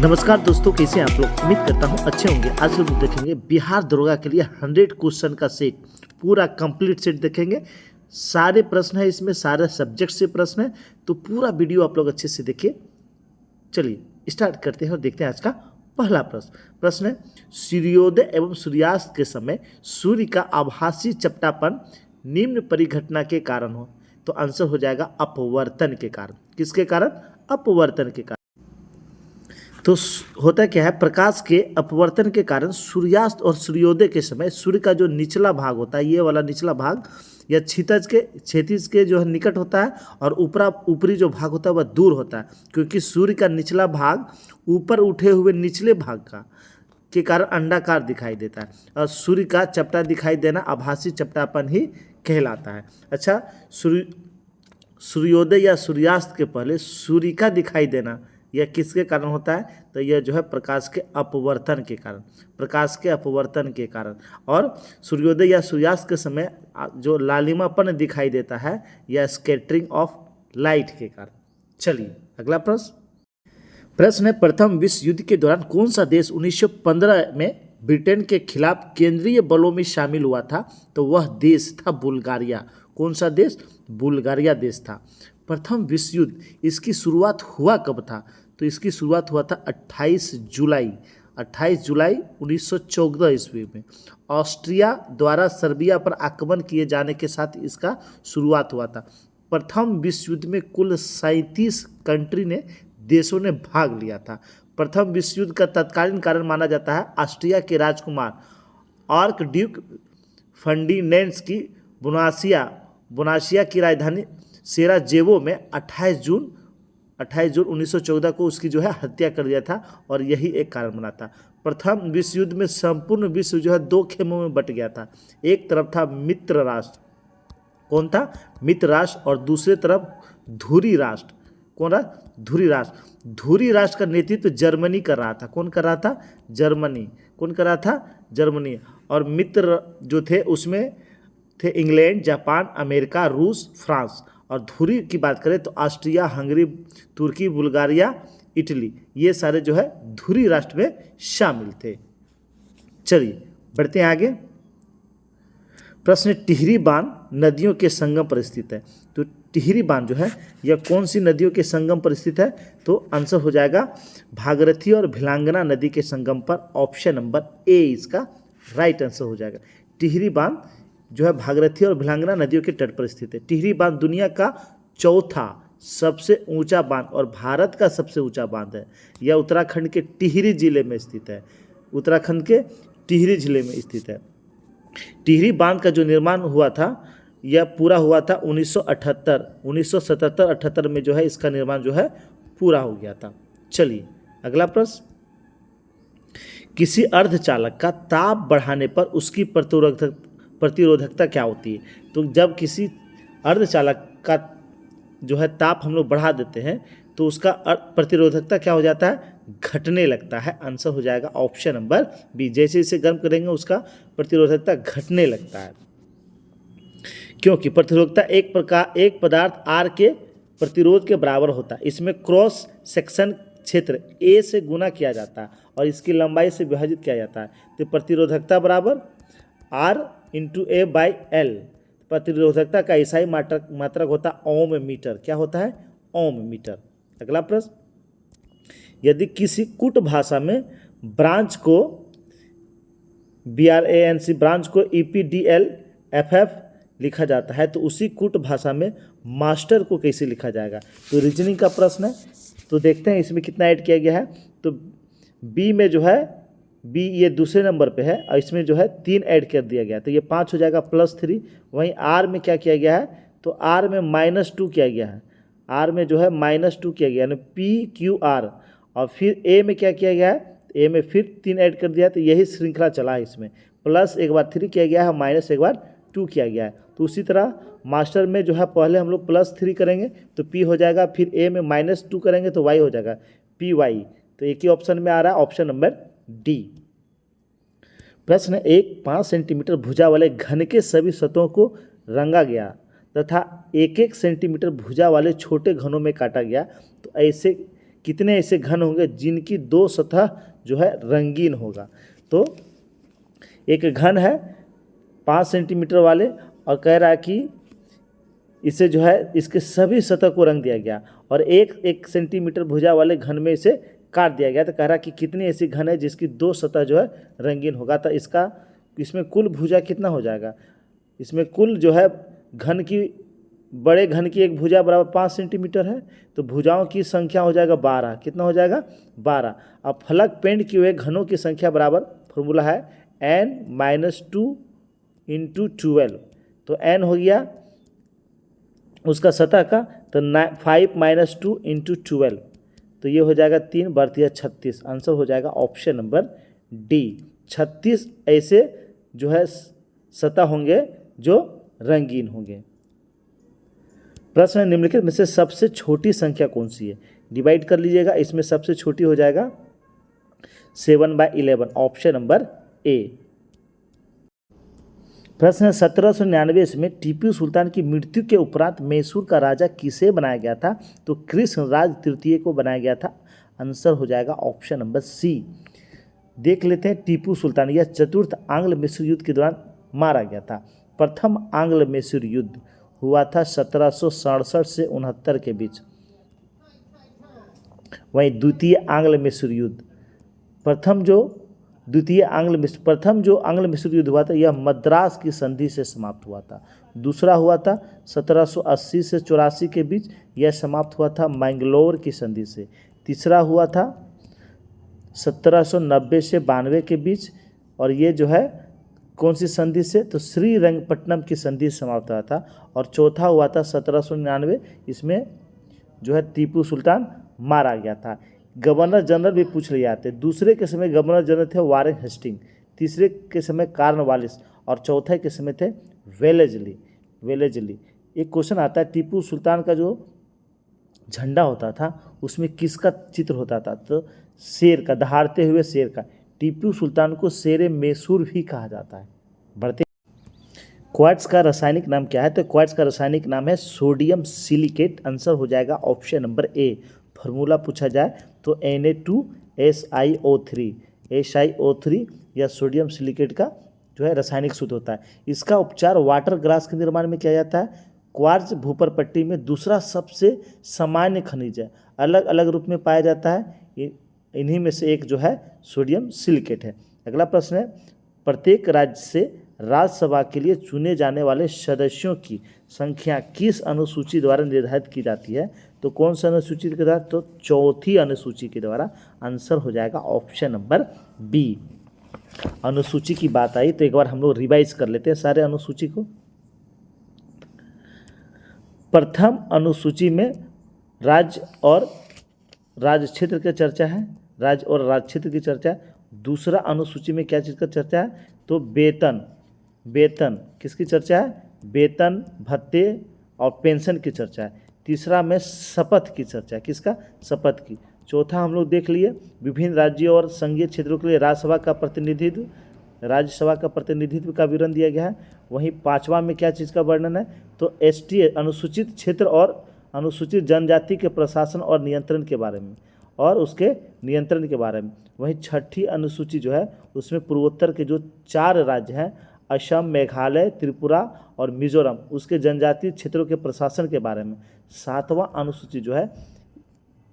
नमस्कार दोस्तों, कैसे हैं आप लोग। उम्मीद करता हूं अच्छे होंगे। आज हम देखेंगे बिहार दरोगा के लिए 100 क्वेश्चन का सेट, पूरा कंप्लीट सेट देखेंगे। सारे प्रश्न है इसमें, सारे सब्जेक्ट से प्रश्न है, तो पूरा वीडियो आप लोग अच्छे से देखिए। चलिए स्टार्ट करते हैं और देखते हैं आज का पहला प्रश्न है, सूर्योदय एवं सूर्यास्त के समय सूर्य का आभासी चपटापन निम्न परिघटना के कारण हो। तो आंसर हो जाएगा अपवर्तन के कारण। किसके कारण? अपवर्तन के कारण। तो होता क्या है, प्रकाश के अपवर्तन के कारण सूर्यास्त और सूर्योदय के समय सूर्य का जो निचला भाग होता है, ये वाला निचला भाग या क्षितिज के जो है निकट होता है, और ऊपरी जो भाग होता है वह दूर होता है, क्योंकि सूर्य का निचला भाग ऊपर उठे हुए निचले भाग के कारण अंडाकार दिखाई देता है, और सूर्य का चपटा दिखाई देना आभासी चपटापन ही कहलाता है। अच्छा, सूर्योदय या सूर्यास्त के पहले सूर्य का दिखाई देना यह किसके कारण होता है? तो यह जो है प्रकाश के अपवर्तन के कारण, प्रकाश के अपवर्तन के कारण। और सूर्योदय या सूर्यास्त के समय जो लालिमापन दिखाई देता है, यह स्कैटरिंग ऑफ लाइट के कारण। चलिए अगला प्रश्न है, प्रथम विश्व युद्ध के दौरान कौन सा देश 1915 में ब्रिटेन के खिलाफ केंद्रीय बलों में शामिल हुआ था? तो वह देश था बुल्गारिया। कौन सा देश? बुल्गारिया देश था। प्रथम विश्व युद्ध, इसकी शुरुआत हुआ कब था? तो इसकी शुरुआत हुआ था 28 जुलाई 1914 ईस्वी में। ऑस्ट्रिया द्वारा सर्बिया पर आक्रमण किए जाने के साथ इसका शुरुआत हुआ था। प्रथम विश्व युद्ध में कुल 37 देशों ने भाग लिया था। प्रथम विश्व युद्ध का तत्कालीन कारण माना जाता है ऑस्ट्रिया के राजकुमार आर्क ड्यूक फर्डिनेंड की बोनासिया की राजधानी सेराजेवो में 28 जून 1914 को उसकी जो है हत्या कर दिया था, और यही एक कारण बना था। प्रथम विश्व युद्ध में संपूर्ण विश्व जो है दो खेमों में बट गया था। एक तरफ था मित्र राष्ट्र, कौन था? मित्र राष्ट्र, और दूसरे तरफ धुरी राष्ट्र। कौन रहा? धुरी राष्ट्र। धुरी राष्ट्र का नेतृत्व जर्मनी कर रहा था। कौन कर रहा था? जर्मनी। कौन कर रहा था? जर्मनी। और मित्र जो थे उसमें थे इंग्लैंड, जापान, अमेरिका, रूस, फ्रांस। और धुरी की बात करें तो ऑस्ट्रिया, हंगरी, तुर्की, बुल्गारिया, इटली, ये सारे जो है धुरी राष्ट्र में शामिल थे। चलिए बढ़ते हैं आगे। प्रश्न, टिहरी बांध नदियों के संगम पर स्थित है। तो टिहरी बांध जो है यह कौन सी नदियों के संगम पर स्थित है? तो आंसर हो जाएगा भागीरथी और भिलांगना नदी के संगम पर। ऑप्शन नंबर ए इसका राइट आंसर हो जाएगा। टिहरी बांध जो है भागीरथी और भिलांगना नदियों के तट पर स्थित है। टिहरी बांध दुनिया का चौथा सबसे ऊंचा बांध और भारत का सबसे ऊंचा बांध है। यह उत्तराखंड के टिहरी जिले में स्थित है। उत्तराखंड के टिहरी जिले में स्थित है। टिहरी बांध का जो निर्माण हुआ था, यह पूरा हुआ था 1977-78 में जो है इसका निर्माण जो है पूरा हो गया था। चलिए अगला प्रश्न, किसी अर्धचालक का ताप बढ़ाने पर उसकी प्रतिरोधकता क्या होती है? तो जब किसी अर्धचालक का जो है ताप हम लोग बढ़ा देते हैं तो उसका प्रतिरोधकता क्या हो जाता है? घटने लगता है। आंसर हो जाएगा ऑप्शन नंबर बी। जैसे इसे गर्म करेंगे उसका प्रतिरोधकता घटने लगता है, क्योंकि प्रतिरोधकता एक पदार्थ R के प्रतिरोध के बराबर होता है। इसमें क्रॉस सेक्शन क्षेत्र A से गुना किया जाता है और इसकी लंबाई से विभाजित किया जाता है। तो प्रतिरोधकता बराबर R × A/L। प्रतिरोधकता का ईसाई मात्रक होता है ओम मीटर। क्या होता है? ओम मीटर। अगला प्रश्न, यदि किसी कूट भाषा में ब्रांच को BRANC ब्रांच को EPDLFF लिखा जाता है, तो उसी कूट भाषा में मास्टर को कैसे लिखा जाएगा? तो रीजनिंग का प्रश्न है। तो देखते हैं इसमें कितना ऐड किया गया है। तो बी में जो है बी ये दूसरे नंबर पे है और इसमें जो है 3 ऐड कर दिया गया, तो ये 5 हो जाएगा +3। वहीं आर में क्या किया गया है? तो आर में -2 किया गया है। आर में जो है -2 किया गया, यानी PQR। और फिर ए में क्या किया गया है? ए में फिर 3 ऐड कर दिया, तो यही श्रृंखला चला है। इसमें प्लस एक बार 3 किया गया है, माइनस एक बार 2 किया गया है। तो उसी तरह मास्टर में जो है पहले हम लोग +3 करेंगे तो P हो जाएगा, फिर ए में -2 करेंगे तो Y हो जाएगा PY। तो एक ही ऑप्शन में आ रहा है, ऑप्शन नंबर डी। प्रश्न 1, 5 सेंटीमीटर भुजा वाले घन के सभी सतहों को रंगा गया तथा 1-1 सेंटीमीटर भुजा वाले छोटे घनों में काटा गया, तो ऐसे कितने ऐसे घन होंगे जिनकी दो सतह जो है रंगीन होगा। तो एक घन है 5 सेंटीमीटर वाले और कह रहा है कि इसे जो है इसके सभी सतह को रंग दिया गया और एक सेंटीमीटर भुजा वाले घन में इसे काट दिया गया। तो कह रहा कि कितनी ऐसी घन है जिसकी दो सतह जो है रंगीन होगा। तो इसमें कुल भुजा कितना हो जाएगा, इसमें कुल जो है घन की, बड़े घन की एक भुजा बराबर 5 सेंटीमीटर है, तो भुजाओं की संख्या हो जाएगा 12। कितना हो जाएगा 12। अब फलक पेंट किए हुए घनों की संख्या बराबर, फॉर्मूला है n-2 × 12। तो n हो गया उसका सतह का, तो 5 - 2 × 12, तो ये हो जाएगा 3 बढ़ती है 36। आंसर हो जाएगा ऑप्शन नंबर डी, 36 ऐसे जो है सतह होंगे जो रंगीन होंगे। प्रश्न निम्नलिखित में से सबसे छोटी संख्या कौन सी है, डिवाइड कर लीजिएगा। इसमें सबसे छोटी हो जाएगा 7/11, ऑप्शन नंबर ए। प्रश्न 1799 ईस्वी में टीपू सुल्तान की मृत्यु के उपरांत मैसूर का राजा किसे बनाया गया था, तो कृष्णराज तृतीय को बनाया गया था। आंसर हो जाएगा ऑप्शन नंबर सी। देख लेते हैं टीपू सुल्तान, यह चतुर्थ आंग्ल मैसूर युद्ध के दौरान मारा गया था। प्रथम आंग्ल मैसूर युद्ध हुआ था 1767 से 69 के बीच। वहीं द्वितीय आंग्ल मैसूर युद्ध, प्रथम जो आंग्ल मैसूर युद्ध हुआ था यह मद्रास की संधि से समाप्त हुआ था। दूसरा हुआ था 1780 से 84 के बीच, यह समाप्त हुआ था मैंगलोर की संधि से। तीसरा हुआ था 1790 से 92 के बीच, और ये जो है कौन सी संधि से, तो श्रीरंगपट्टनम की संधि से समाप्त हुआ था। और चौथा हुआ था 1799, इसमें जो है टीपू सुल्तान मारा गया था। गवर्नर जनरल भी पूछ लिए जाते। दूसरे के समय गवर्नर जनरल थे वारेन हेस्टिंग, तीसरे के समय कॉर्नवालिस और चौथे के समय थे वेलेजली। एक क्वेश्चन आता है, टीपू सुल्तान का जो झंडा होता था उसमें किसका चित्र होता था, तो शेर का, दहाड़ते हुए शेर का। टीपू सुल्तान को शेर मैसूर भी कहा जाता है। बढ़ते, क्वार्ट्ज का रासायनिक नाम क्या है, तो क्वार्ट्ज का रासायनिक नाम है सोडियम सिलिकेट। आंसर हो जाएगा ऑप्शन नंबर ए। फार्मूला पूछा जाए तो Na2SiO3 या सोडियम सिलिकेट का जो है रासायनिक सूत्र होता है। इसका उपचार वाटर ग्लास के निर्माण में किया जाता है। क्वार्ट्ज भूपर पट्टी में दूसरा सबसे सामान्य खनिज है, अलग अलग रूप में पाया जाता है। इन्हीं में से एक जो है सोडियम सिलिकेट है। अगला प्रश्न है, प्रत्येक राज्य से राज्यसभा के लिए चुने जाने वाले सदस्यों की संख्या किस अनुसूची द्वारा निर्धारित की जाती है, तो कौन सा अनुसूची के द्वारा, तो चौथी अनुसूची के द्वारा। आंसर हो जाएगा ऑप्शन नंबर बी। अनुसूची की बात आई तो एक बार हम लोग रिवाइज कर लेते हैं सारे अनुसूची को। प्रथम अनुसूची में राज्य और राज्य क्षेत्र की चर्चा है, राज्य और राज्य क्षेत्र की चर्चा है। दूसरा अनुसूची में क्या चीज़ का चर्चा है, तो वेतन किसकी चर्चा है, वेतन, भत्ते और पेंशन की चर्चा है। तीसरा में शपथ की चर्चा है, किसका, शपथ की। चौथा हम लोग देख लिए विभिन्न राज्यों और संघीय क्षेत्रों के लिए राज्यसभा का प्रतिनिधित्व का विवरण दिया गया है। वहीं पांचवा में क्या चीज़ का वर्णन है, तो ST अनुसूचित क्षेत्र और अनुसूचित जनजाति के प्रशासन और नियंत्रण के बारे में, और उसके नियंत्रण के बारे में। वहीं छठी अनुसूची जो है उसमें पूर्वोत्तर के जो 4 राज्य हैं, असम, मेघालय, त्रिपुरा और मिजोरम, उसके जनजातीय क्षेत्रों के प्रशासन के बारे में। 7वां अनुसूची जो है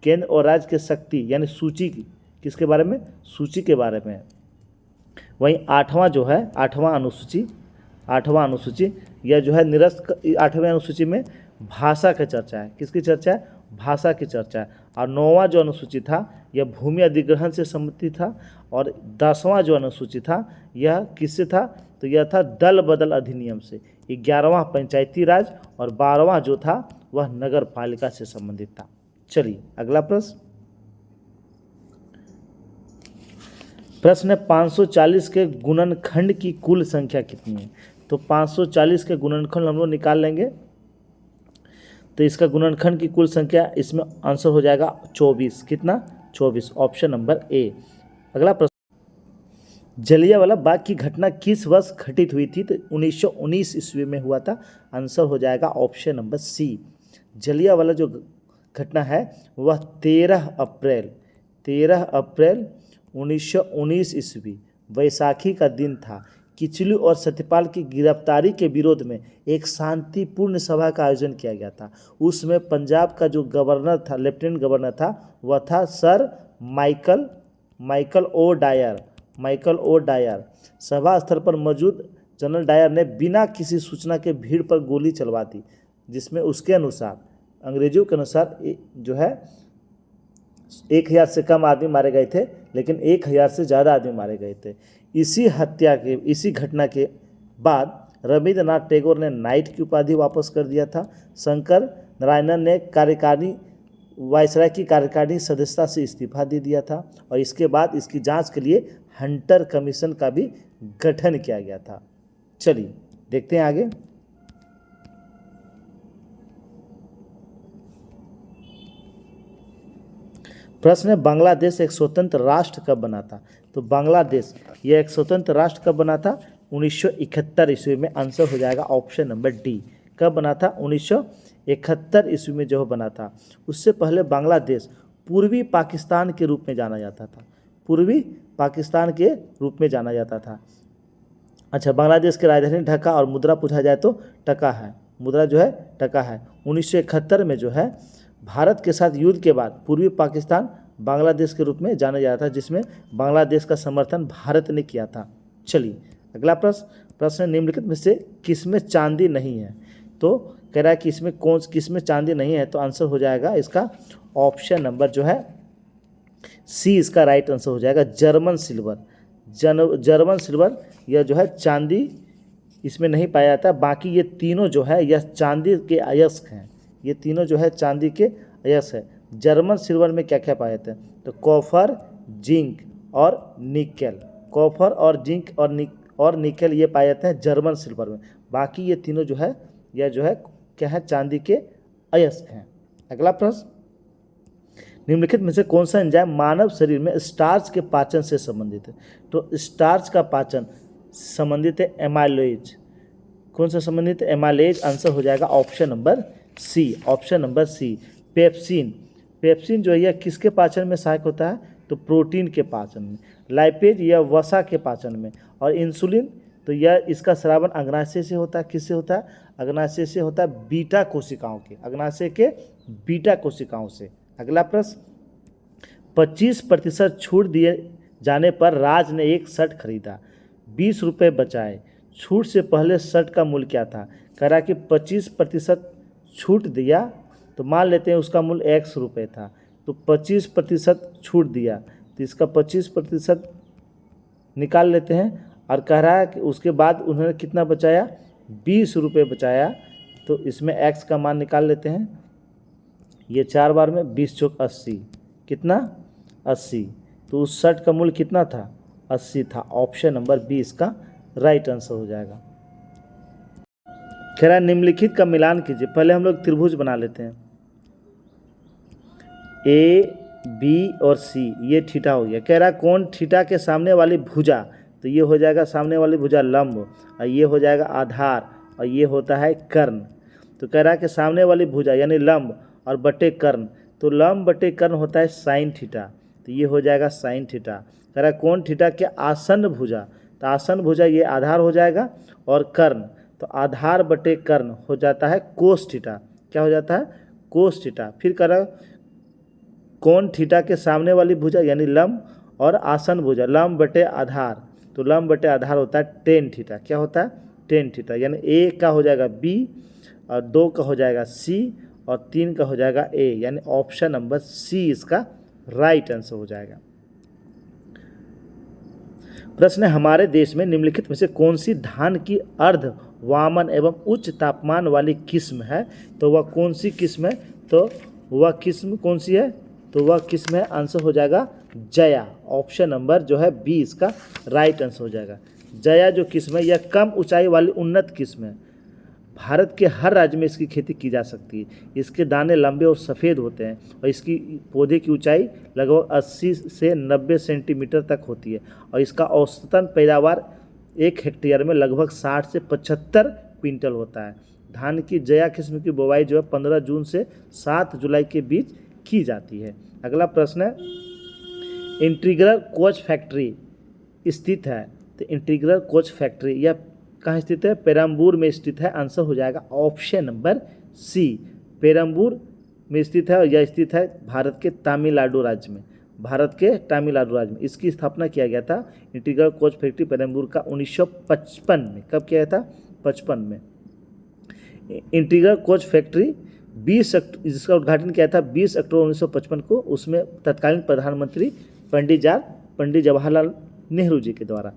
केंद्र और राज्य के शक्ति यानी सूची की, किसके बारे में, सूची के बारे में है। वहीं 8वां जो है 8वां अनुसूची यह जो है निरस्त 8वें अनुसूची में भाषा की चर्चा है, किसकी चर्चा है, भाषा की चर्चा है। और 9वां जो अनुसूची था यह भूमि अधिग्रहण से संबंधित था। और 10वां जो अनुसूची था यह किससे था, तो यह था दल बदल अधिनियम से। 11वां पंचायती राज और 12वां जो था वह नगर पालिका से संबंधित था। चलिए अगला प्रश्न है 540 के गुणनखंड की कुल संख्या कितनी है, तो 540 के गुणनखंड हम लोग निकाल लेंगे। तो इसका गुणनखंड की कुल संख्या, इसमें आंसर हो जाएगा 24। कितना, 24, ऑप्शन नंबर ए। अगला प्रश्न, जलियांवाला बाग की घटना किस वर्ष घटित हुई थी, तो 1919 ईस्वी में हुआ था। आंसर हो जाएगा ऑप्शन नंबर सी। जलियांवाला जो घटना है वह 13 अप्रैल 1919 ईस्वी वैसाखी का दिन था। किचलू और सत्यपाल की गिरफ्तारी के विरोध में एक शांतिपूर्ण सभा का आयोजन किया गया था। उसमें पंजाब का जो गवर्नर था, लेफ्टिनेंट गवर्नर था, वह था सर माइकल ओ डायर। सभा स्थल पर मौजूद जनरल डायर ने बिना किसी सूचना के भीड़ पर गोली चलवा दी, जिसमें उसके अनुसार, अंग्रेजों के अनुसार जो है 1000 से कम आदमी मारे गए थे, लेकिन 1000 से ज़्यादा आदमी मारे गए थे। इसी घटना के बाद रविंद्रनाथ टैगोर ने नाइट की उपाधि वापस कर दिया था। शंकर नारायणन ने वायसराय की कार्यकारिणी सदस्यता से इस्तीफा दे दिया था और इसके बाद इसकी जांच के लिए हंटर कमीशन का भी गठन किया गया था। चलिए देखते हैं आगे। प्रश्न है, बांग्लादेश एक स्वतंत्र राष्ट्र कब बना था? तो बांग्लादेश यह एक स्वतंत्र राष्ट्र कब बना था? 1971 ईस्वी में। आंसर हो जाएगा ऑप्शन नंबर डी। कब बना था? 1971 ईस्वी में जो बना था। उससे पहले बांग्लादेश पूर्वी पाकिस्तान के रूप में जाना जाता था। पूर्वी पाकिस्तान के रूप में जाना जाता था। अच्छा, बांग्लादेश की राजधानी ढाका और मुद्रा पूछा जाए तो टका है। मुद्रा जो है टका है। 1971 में जो है भारत के साथ युद्ध के बाद पूर्वी पाकिस्तान बांग्लादेश के रूप में जाना जाता था, जिसमें बांग्लादेश का समर्थन भारत ने किया था। चलिए अगला प्रश्न निम्नलिखित में से किसमें चांदी नहीं है? तो कह रहा है कि किसमें चांदी नहीं है, तो आंसर हो जाएगा इसका ऑप्शन नंबर जो है सी, इसका राइट आंसर हो जाएगा जर्मन सिल्वर। यह जो है चांदी इसमें नहीं पाया जाता। बाकी ये तीनों जो है यह चांदी के अयस्क हैं। ये तीनों जो है चांदी के अयस्क है। जर्मन सिल्वर में क्या क्या पाए जाते हैं? तो कॉपर, जिंक और निकेल। कॉपर और जिंक और निकेल ये पाए जाते हैं जर्मन सिल्वर में। बाकी ये तीनों जो है यह जो है क्या है? चांदी के अयस्क हैं। अगला प्रश्न, निम्नलिखित में से कौन सा एंजाइम मानव शरीर में स्टार्च के पाचन से संबंधित है? तो स्टार्च का पाचन संबंधित है एमाइलेज। कौन सा संबंधित है? एमाइलेज। आंसर हो जाएगा option number C. Option number C. Pepsin जो है यह किसके पाचन में सहायक होता है? तो प्रोटीन के पाचन में। लाइपेज यह वसा के पाचन में। और इंसुलिन तो यह इसका स्रावन अग्नाशय से होता है। किससे होता है? अग्नाशय से होता है बीटा कोशिकाओं के, अग्नाशय के बीटा कोशिकाओं से। अगला प्रश्न, 25% छूट दिए जाने पर राज ने एक शर्ट खरीदा, 20 रुपये बचाए। छूट से पहले शर्ट का मूल्य क्या था? कह रहा कि 25% छूट दिया, तो मान लेते हैं उसका मूल्य X रुपये था। तो 25% छूट दिया, तो इसका 25% निकाल लेते हैं। और कह रहा है कि उसके बाद उन्होंने कितना बचाया? 20 रुपये बचाया। तो इसमें X का मान निकाल लेते हैं। ये 4 बार में 20 चौक 80, कितना? 80। तो उस शर्ट का मूल्य कितना था? 80 था। ऑप्शन नंबर बी इसका राइट आंसर हो जाएगा। कह रहा है निम्नलिखित का मिलान कीजिए। पहले हम लोग त्रिभुज बना लेते हैं। ए, बी और सी, ये थीटा हो गया। कह रहा है कौन थीटा के सामने वाली भुजा? तो ये हो जाएगा सामने वाली भुजा लंब, और ये हो जाएगा आधार, और ये होता है कर्ण। तो कह रहा है कि सामने वाली भुजा यानी लंब और बटे कर्ण, तो लंब बटे कर्ण होता है साइन थीटा। तो ये हो जाएगा साइन थीटा। कह रहा है कौन थीटा के आसन्न भुजा? तो आसन्न भुजा ये आधार हो जाएगा, और कर्ण तो आधार बटे कर्ण हो जाता है कोस थीटा। क्या हो जाता है? Cos theta. फिर कह रहा कौन थीटा के सामने वाली भुजा यानी लंब और आसन्न भुजा लंब बटे आधार, तो लंब बटे आधार होता है टेन थीटा। क्या होता है? Tan theta. यानी ए का हो जाएगा बी, और 2 का हो जाएगा सी, और 3 का हो जाएगा ए। यानी ऑप्शन नंबर सी इसका राइट आंसर हो जाएगा। प्रश्न है, हमारे देश में निम्नलिखित में से कौन सी धान की अर्ध वामन एवं उच्च तापमान वाली किस्म है? तो वह कौन सी किस्म है? तो वह किस्म कौन सी है? तो वह किस्म है, आंसर हो जाएगा जया। ऑप्शन नंबर जो है बी इसका राइट आंसर हो जाएगा। जया जो किस्म है यह कम ऊंचाई वाली उन्नत किस्म है। भारत के हर राज्य में इसकी खेती की जा सकती है। इसके दाने लंबे और सफ़ेद होते हैं, और इसकी पौधे की ऊंचाई लगभग 80 से 90 सेंटीमीटर तक होती है, और इसका औसतन पैदावार 1 हेक्टेयर में लगभग 60 से 75 क्विंटल होता है। धान की जया किस्म की बुवाई जो है 15 जून से 7 जुलाई के बीच की जाती है। अगला प्रश्न है, इंटीग्रल कोच फैक्ट्री स्थित है, तो इंटीग्रल कोच फैक्ट्री यह कहाँ स्थित है? पेरम्बूर में स्थित है। आंसर हो जाएगा ऑप्शन नंबर सी, पेरम्बूर में स्थित है और यह स्थित है भारत के तमिलनाडु राज्य में, भारत के तमिलनाडु राज्य में। इसकी स्थापना किया गया था इंटीग्रल कोच फैक्ट्री पेरम्बूर का 1955 में। कब किया गया था? 55 में। इंटीग्रल कोच फैक्ट्री जिसका उद्घाटन किया था 20 अक्टूबर 1955 को, उसमें तत्कालीन प्रधानमंत्री पंडित जवाहरलाल नेहरू जी के द्वारा।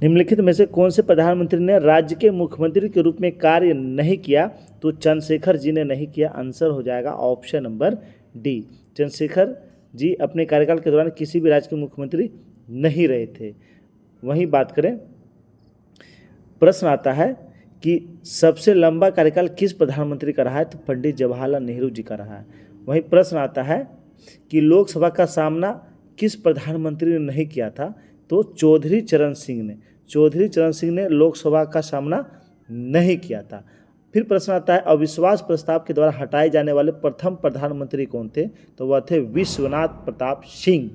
निम्नलिखित में से कौन से प्रधानमंत्री ने राज्य के मुख्यमंत्री के रूप में कार्य नहीं किया? तो चंद्रशेखर जी ने नहीं किया। आंसर हो जाएगा option number D, Chandrashekhar ji अपने कार्यकाल के दौरान किसी भी राज्य के मुख्यमंत्री नहीं रहे थे। वहीं बात करें, प्रश्न आता है कि सबसे लंबा कार्यकाल किस प्रधानमंत्री का रहा है? तो पंडित जवाहरलाल नेहरू जी का रहा है। वहीं प्रश्न आता है कि लोकसभा का सामना किस प्रधानमंत्री ने नहीं किया था? तो चौधरी चरण सिंह ने लोकसभा का सामना नहीं किया था। फिर प्रश्न आता है, अविश्वास प्रस्ताव के द्वारा हटाए जाने वाले प्रथम प्रधानमंत्री कौन थे? तो वह थे विश्वनाथ प्रताप सिंह।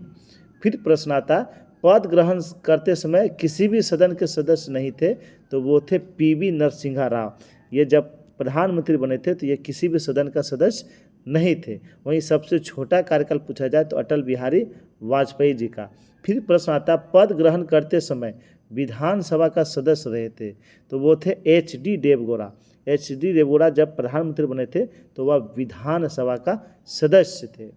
फिर प्रश्न आता है, पद ग्रहण करते समय किसी भी सदन के सदस्य नहीं थे, तो वो थे पीवी नरसिम्हा राव। ये जब प्रधानमंत्री बने थे तो ये किसी भी सदन का सदस्य नहीं थे। वहीं सबसे छोटा कार्यकाल पूछा जाए तो अटल बिहारी वाजपेयी जी का। फिर प्रश्न आता है, पद ग्रहण करते समय विधानसभा का सदस्य रहे थे, तो वो थे HD देवगौड़ा। HD देवगौड़ा जब प्रधानमंत्री बने थे तो वह विधानसभा का सदस्य थे।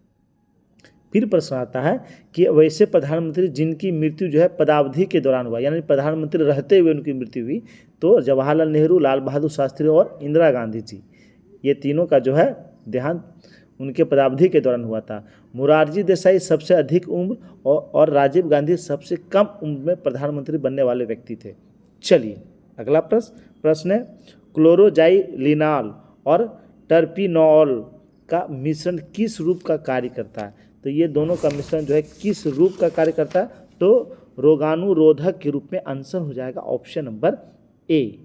फिर प्रश्न आता है कि वैसे प्रधानमंत्री जिनकी मृत्यु जो है पदावधि के दौरान हुआ, यानी प्रधानमंत्री रहते हुए उनकी मृत्यु हुई, तो जवाहरलाल नेहरू, लाल बहादुर शास्त्री और इंदिरा गांधी जी, ये तीनों का जो है देहांत उनके पदावधि के दौरान हुआ था। मोरारजी देसाई सबसे अधिक उम्र और राजीव गांधी सबसे कम उम्र में प्रधानमंत्री बनने वाले व्यक्ति थे। चलिए अगला प्रश्न है, क्लोरोजाइलिनॉल और टर्पिनोल का मिश्रण किस रूप का कार्य करता है? तो ये दोनों का मिश्रण जो है किस रूप का कार्य करता है? तो रोगाणुरोधक के रूप में। आंसर हो जाएगा ऑप्शन नंबर ए।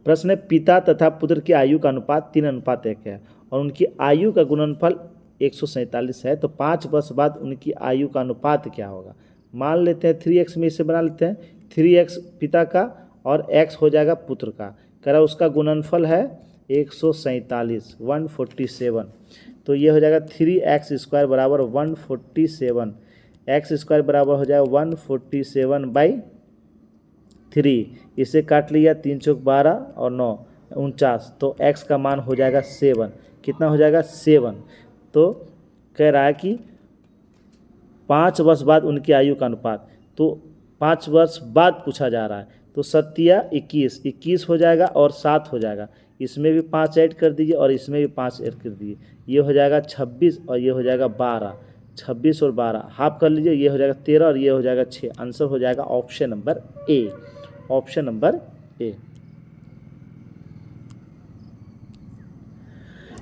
प्रश्न है, पिता तथा पुत्र की आयु का अनुपात 3:1 है और उनकी आयु का गुणनफल 147 है, तो 5 वर्ष बाद उनकी आयु का अनुपात क्या होगा? मान लेते हैं 3x में इसे बना लेते हैं, 3x पिता का और x हो जाएगा पुत्र का, करा उसका गुणनफल है 147, 147, तो ये हो जाएगा 3x² बराबर 147, x² बराबर हो जाएगा 147/3। इसे काट लिया, 3 चौक 12 और 9 49, तो x का मान हो जाएगा 7। कितना हो जाएगा? 7। तो कह रहा है कि 5 वर्ष बाद उनकी आयु का अनुपात, तो 5 वर्ष बाद पूछा जा रहा है, तो 7 या 21 हो जाएगा और 7 हो जाएगा। इसमें भी 5 ऐड कर दीजिए और इसमें भी 5 ऐड कर दीजिए, ये हो जाएगा 26 और ये हो जाएगा 12, 26 और 12 हाफ कर लीजिए, ये हो जाएगा 13 और ये हो जाएगा 6। आंसर हो जाएगा option number A, option number A.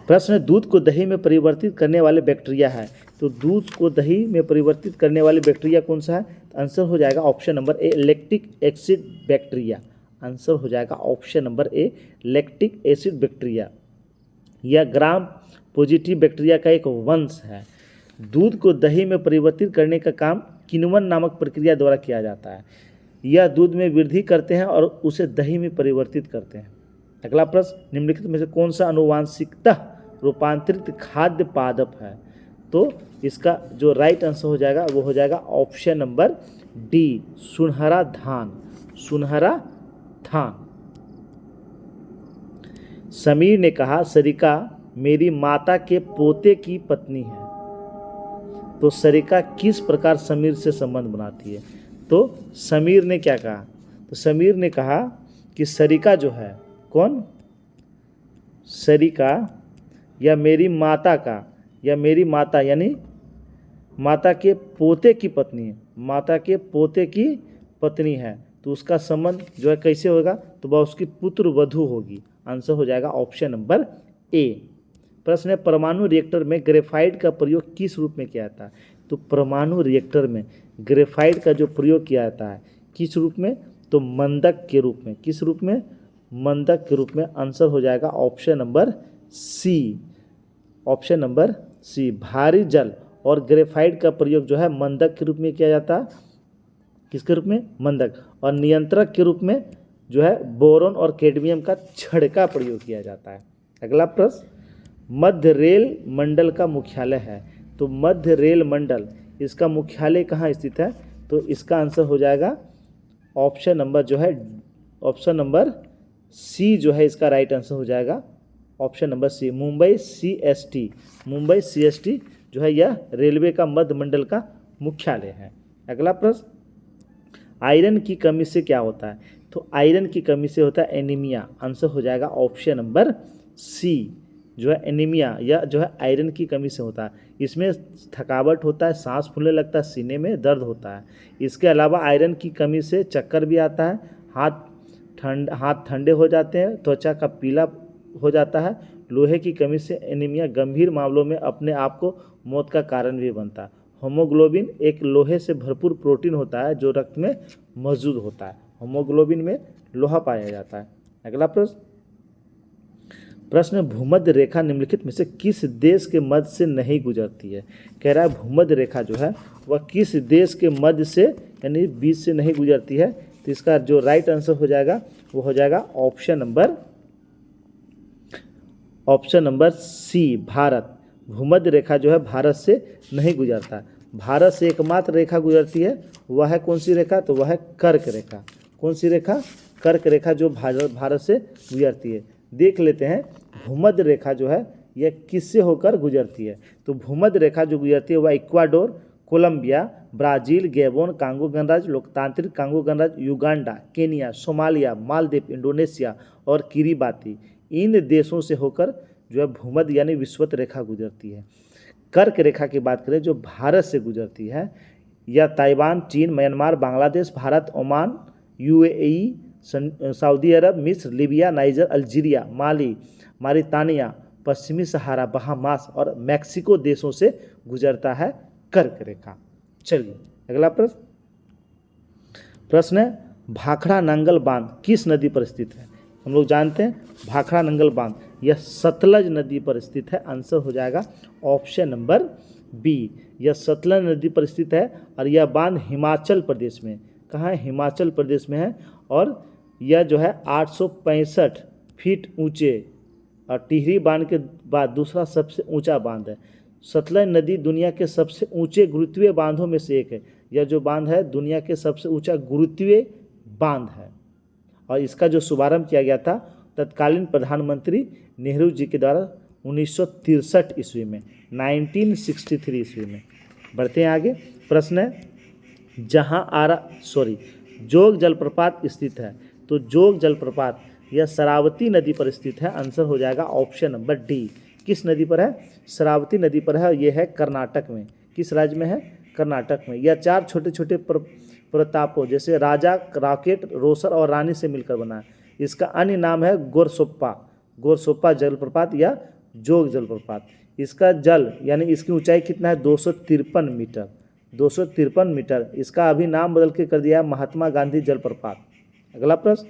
प्रश्न, दूध को दही में परिवर्तित करने वाले बैक्टीरिया है, तो दूध को दही में परिवर्तित करने वाले बैक्टीरिया कौन सा है? तो आंसर हो जाएगा option number A, lactic acid bacteria. Answer हो जाएगा option number A, lactic acid bacteria. यह ग्राम पॉजिटिव बैक्टीरिया का एक वंश है। दूध को दही में परिवर्तित करने का काम किण्वन नामक प्रक्रिया द्वारा किया जाता है। यह दूध में वृद्धि करते हैं और उसे दही में परिवर्तित करते हैं। अगला प्रश्न, निम्नलिखित में से कौन सा आनुवांशिकतः रूपांतरित खाद्य पादप है? तो इसका जो राइट आंसर हो जाएगा वो हो जाएगा ऑप्शन नंबर डी, सुनहरा धान। सुनहरा धान। समीर ने कहा, सरिका मेरी माता के पोते की पत्नी है, तो सरिका किस प्रकार समीर से संबंध बनाती है? तो समीर ने क्या कहा? तो समीर ने कहा कि सरिका जो है, कौन? सरिका या मेरी माता का, या मेरी माता यानी माता के पोते की पत्नी है, माता के पोते की पत्नी है, तो उसका संबंध जो है कैसे होगा? तो वह उसकी पुत्र वधू होगी। आंसर हो जाएगा ऑप्शन नंबर ए। प्रश्न है, परमाणु रिएक्टर में ग्रेफाइट का प्रयोग किस रूप में किया जाता है? तो परमाणु रिएक्टर में ग्रेफाइट का जो प्रयोग किया जाता है किस रूप में? तो मंदक के रूप में। किस रूप में? मंदक के रूप में। आंसर हो जाएगा option number C. Option number C, भारी जल और ग्रेफाइट का प्रयोग जो है मंदक के रूप में किया जाता है। किसके रूप में? मंदक। और नियंत्रक के रूप में जो है बोरोन और कैडमियम का छड़ का प्रयोग किया जाता है। अगला प्रश्न, मध्य रेल मंडल का मुख्यालय है। तो मध्य रेल मंडल, इसका मुख्यालय कहाँ स्थित है? तो इसका आंसर हो जाएगा ऑप्शन नंबर जो है, ऑप्शन नंबर सी जो है इसका राइट आंसर हो जाएगा। Option number C, Mumbai CST। Mumbai CST जो है यह रेलवे का मध्य मंडल का मुख्यालय है। अगला प्रश्न, आयरन की कमी से क्या होता है? तो आयरन की कमी से होता है एनीमिया। आंसर हो जाएगा ऑप्शन नंबर सी, जो है एनीमिया, या जो है आयरन की कमी से होता है। इसमें थकावट होता है, सांस फूलने लगता है, सीने में दर्द होता है। इसके अलावा आयरन की कमी से चक्कर भी आता है, हाथ ठंडे हो जाते हैं, त्वचा का पीला हो जाता है। लोहे की कमी से एनीमिया गंभीर मामलों में अपने आप को मौत का कारण भी बनता है। होमोग्लोबिन एक लोहे से भरपूर प्रोटीन होता है जो रक्त में मौजूद होता है। होमोग्लोबिन में लोहा पाया जाता है। अगला प्रश्न, भूमध्य रेखा निम्नलिखित में से किस देश के मध्य से नहीं गुजरती है? कह रहा है भूमध्य रेखा जो है वह किस देश के मध्य से यानी बीच से नहीं गुजरती है। तो इसका जो राइट आंसर हो जाएगा वो हो जाएगा ऑप्शन नंबर सी, भारत। भूमध्य रेखा जो है भारत से नहीं गुजरता। भारत से एकमात्र रेखा गुजरती है, वह है कौन सी रेखा? तो वह है कर्क रेखा। कौन सी रेखा? कर्क रेखा जो भारत से गुजरती है। देख लेते हैं भूमध्य रेखा जो है यह किससे होकर गुजरती है। तो भूमध्य रेखा जो गुजरती है वह Ecuador, Colombia, Brazil, Gabon, Congo गणराज्य, लोकतांत्रिक कांगो गणराज्य, Uganda, Kenya, Somalia, Maldives, Indonesia और किरीबाती, इन देशों से होकर जो है भूमध्य यानी विषुवत रेखा गुजरती है। कर्क रेखा की बात करें जो भारत से गुजरती है, यह ताइवान, चीन, Myanmar, Bangladesh, Bharat, Oman, UAE, सऊदी अरब, मिस्र, Libya, Niger, Algeria, Mali, Mauritania, पश्चिमी सहारा, बहामास और मैक्सिको देशों से गुजरता है कर्क रेखा। चलिए अगला प्रश्न है, भाखड़ा नांगल बांध किस नदी पर स्थित है? हम लोग जानते हैं भाखड़ा नांगल बांध यह सतलज नदी पर स्थित है। आंसर हो जाएगा ऑप्शन नंबर बी, यह सतलज नदी पर स्थित है और यह बांध हिमाचल प्रदेश में, कहाँ है? हिमाचल प्रदेश में है। और यह जो है 865 फीट ऊंचे और टिहरी बांध के बाद दूसरा सबसे ऊंचा बांध है। सतलज नदी दुनिया के सबसे ऊंचे गुरुत्वीय बांधों में से एक है। यह जो बांध है दुनिया के सबसे ऊंचा गुरुत्वीय बांध है और इसका जो शुभारंभ किया गया था तत्कालीन प्रधानमंत्री नेहरू जी के द्वारा 1963 ईस्वी में, 1963 ईस्वी में। बढ़ते हैं आगे। प्रश्न है, जोग जलप्रपात स्थित है। तो जोग जलप्रपात यह शरावती नदी पर स्थित है। आंसर हो जाएगा ऑप्शन नंबर डी। किस नदी पर है? शरावती नदी पर है और यह है कर्नाटक में। किस राज्य में है? कर्नाटक में। यह 4 छोटे छोटे प्रतापों जैसे राजा, रॉकेट, रोसर और रानी से मिलकर बना है। इसका अन्य नाम है गोरसोप्पा जलप्रपात या जोग जलप्रपात। इसका जल यानी इसकी ऊंचाई कितना है? 253 मीटर। 253 मीटर। इसका अभी नाम बदल के कर दिया है महात्मा गांधी जलप्रपात। अगला प्रश्न,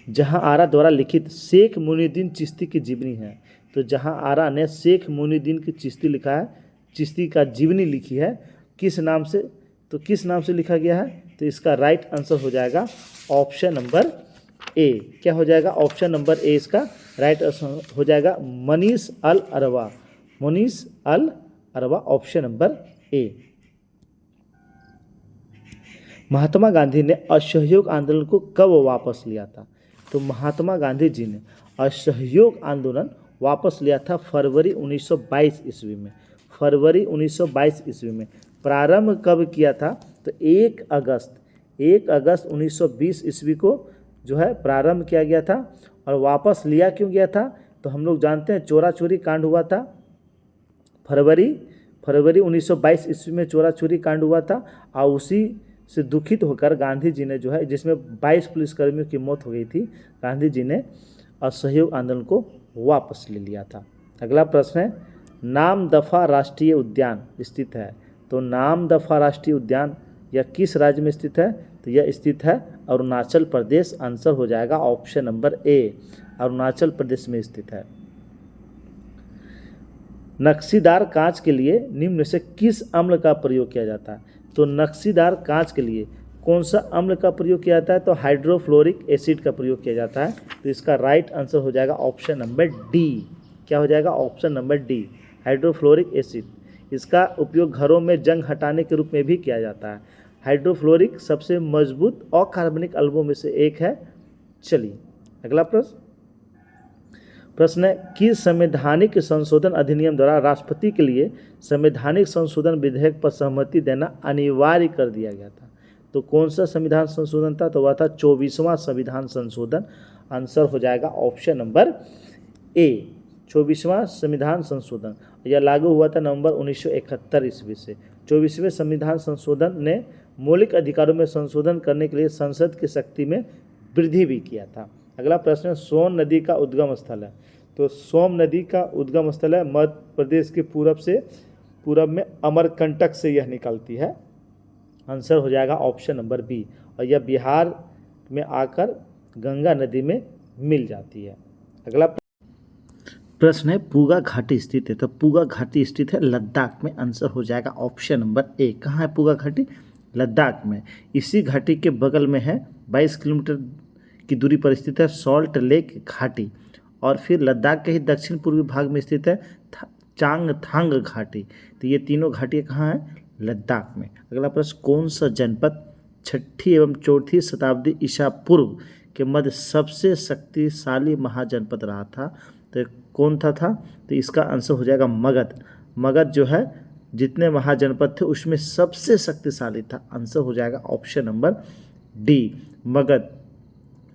जहां आरा द्वारा लिखित शेख मुइनुद्दीन चिश्ती की जीवनी है। तो जहां आरा ने शेख मुइनुद्दीन की चिश्ती लिखा है, चिश्ती का जीवनी लिखी है, किस नाम से? तो किस नाम से लिखा गया है? तो इसका राइट आंसर हो जाएगा ऑप्शन नंबर ए। क्या हो जाएगा? ऑप्शन नंबर ए इसका राइट आंसर हो जाएगा मनीष अल अरवा। मनीष अल अरवा, option number A. Mahatma Gandhi ने असहयोग आंदोलन को कब वापस लिया था? तो महात्मा गांधी जी ने असहयोग आंदोलन वापस लिया था फरवरी 1922 ईस्वी में। फरवरी 1922 ईस्वी में। प्रारंभ कब किया था? तो 1 अगस्त 1920 ईस्वी को जो है प्रारंभ किया गया था। और वापस लिया क्यों गया था? तो हम लोग जानते हैं चोरा चोरी कांड हुआ था। फरवरी 1922 ईस्वी में चोरा चोरी कांड हुआ था और उसी से दुखित होकर गांधी जी ने जो है, जिसमें 22 पुलिसकर्मियों की मौत हो गई थी, गांधी जी ने असहयोग आंदोलन को वापस ले लिया था। अगला प्रश्न है, नामदफा राष्ट्रीय उद्यान स्थित है। तो नामदफा राष्ट्रीय उद्यान यह किस राज्य में स्थित है? तो तो यह स्थित है अरुणाचल प्रदेश। आंसर हो जाएगा option number A, Arunachal Pradesh में स्थित है। नक्शीदार कांच के लिए निम्न में से किस अम्ल का प्रयोग किया जाता है? तो नक्शीदार कांच के लिए कौन सा अम्ल का प्रयोग किया जाता है? तो हाइड्रोफ्लोरिक एसिड का प्रयोग किया जाता है। तो इसका राइट आंसर हो जाएगा ऑप्शन नंबर डी। क्या हो जाएगा? Option number D, hydrofluoric acid. इसका उपयोग घरों में जंग हटाने के रूप में भी किया जाता है। हाइड्रोफ्लोरिक सबसे मजबूत अकार्बनिक अम्लों में से एक है। चलिए अगला प्रश्न है कि संवैधानिक संशोधन अधिनियम द्वारा राष्ट्रपति के लिए संवैधानिक संशोधन विधेयक पर सहमति देना अनिवार्य कर दिया गया था। तो कौन सा संविधान संशोधन था? तो वह था 24वां संविधान संशोधन। आंसर हो जाएगा ऑप्शन नंबर ए, 24वां संविधान संशोधन। यह लागू हुआ था नवंबर 1971 ईस्वी से। 24वें संविधान संशोधन ने मौलिक अधिकारों में संशोधन करने के लिए संसद की शक्ति में वृद्धि भी किया था। अगला प्रश्न, सोन नदी का उद्गम स्थल है। तो सोम नदी का उद्गम स्थल है मध्य प्रदेश के पूरब में अमरकंटक से यह निकलती है। आंसर हो जाएगा ऑप्शन नंबर बी, और यह बिहार में आकर गंगा नदी में मिल जाती है। अगला प्रश्न है पूगा घाटी स्थित है। तो पूगा घाटी स्थित है लद्दाख में। आंसर हो जाएगा ऑप्शन नंबर ए। कहाँ है पूगा घाटी? लद्दाख में। इसी घाटी के बगल में है 22 किलोमीटर की दूरी पर स्थित है सॉल्ट लेक घाटी, और फिर लद्दाख के ही दक्षिण पूर्वी भाग में स्थित है चांगथांग घाटी। तो ये तीनों घाटियाँ कहाँ हैं? लद्दाख में। अगला प्रश्न, कौन सा जनपद 6ठी एवं 4ठी शताब्दी ईसा पूर्व के मध्य सबसे शक्तिशाली महाजनपद रहा था? तो कौन था? तो इसका आंसर हो जाएगा मगध। मगध जो है जितने महाजनपद थे उसमें सबसे शक्तिशाली था। आंसर हो जाएगा ऑप्शन नंबर डी, मगध।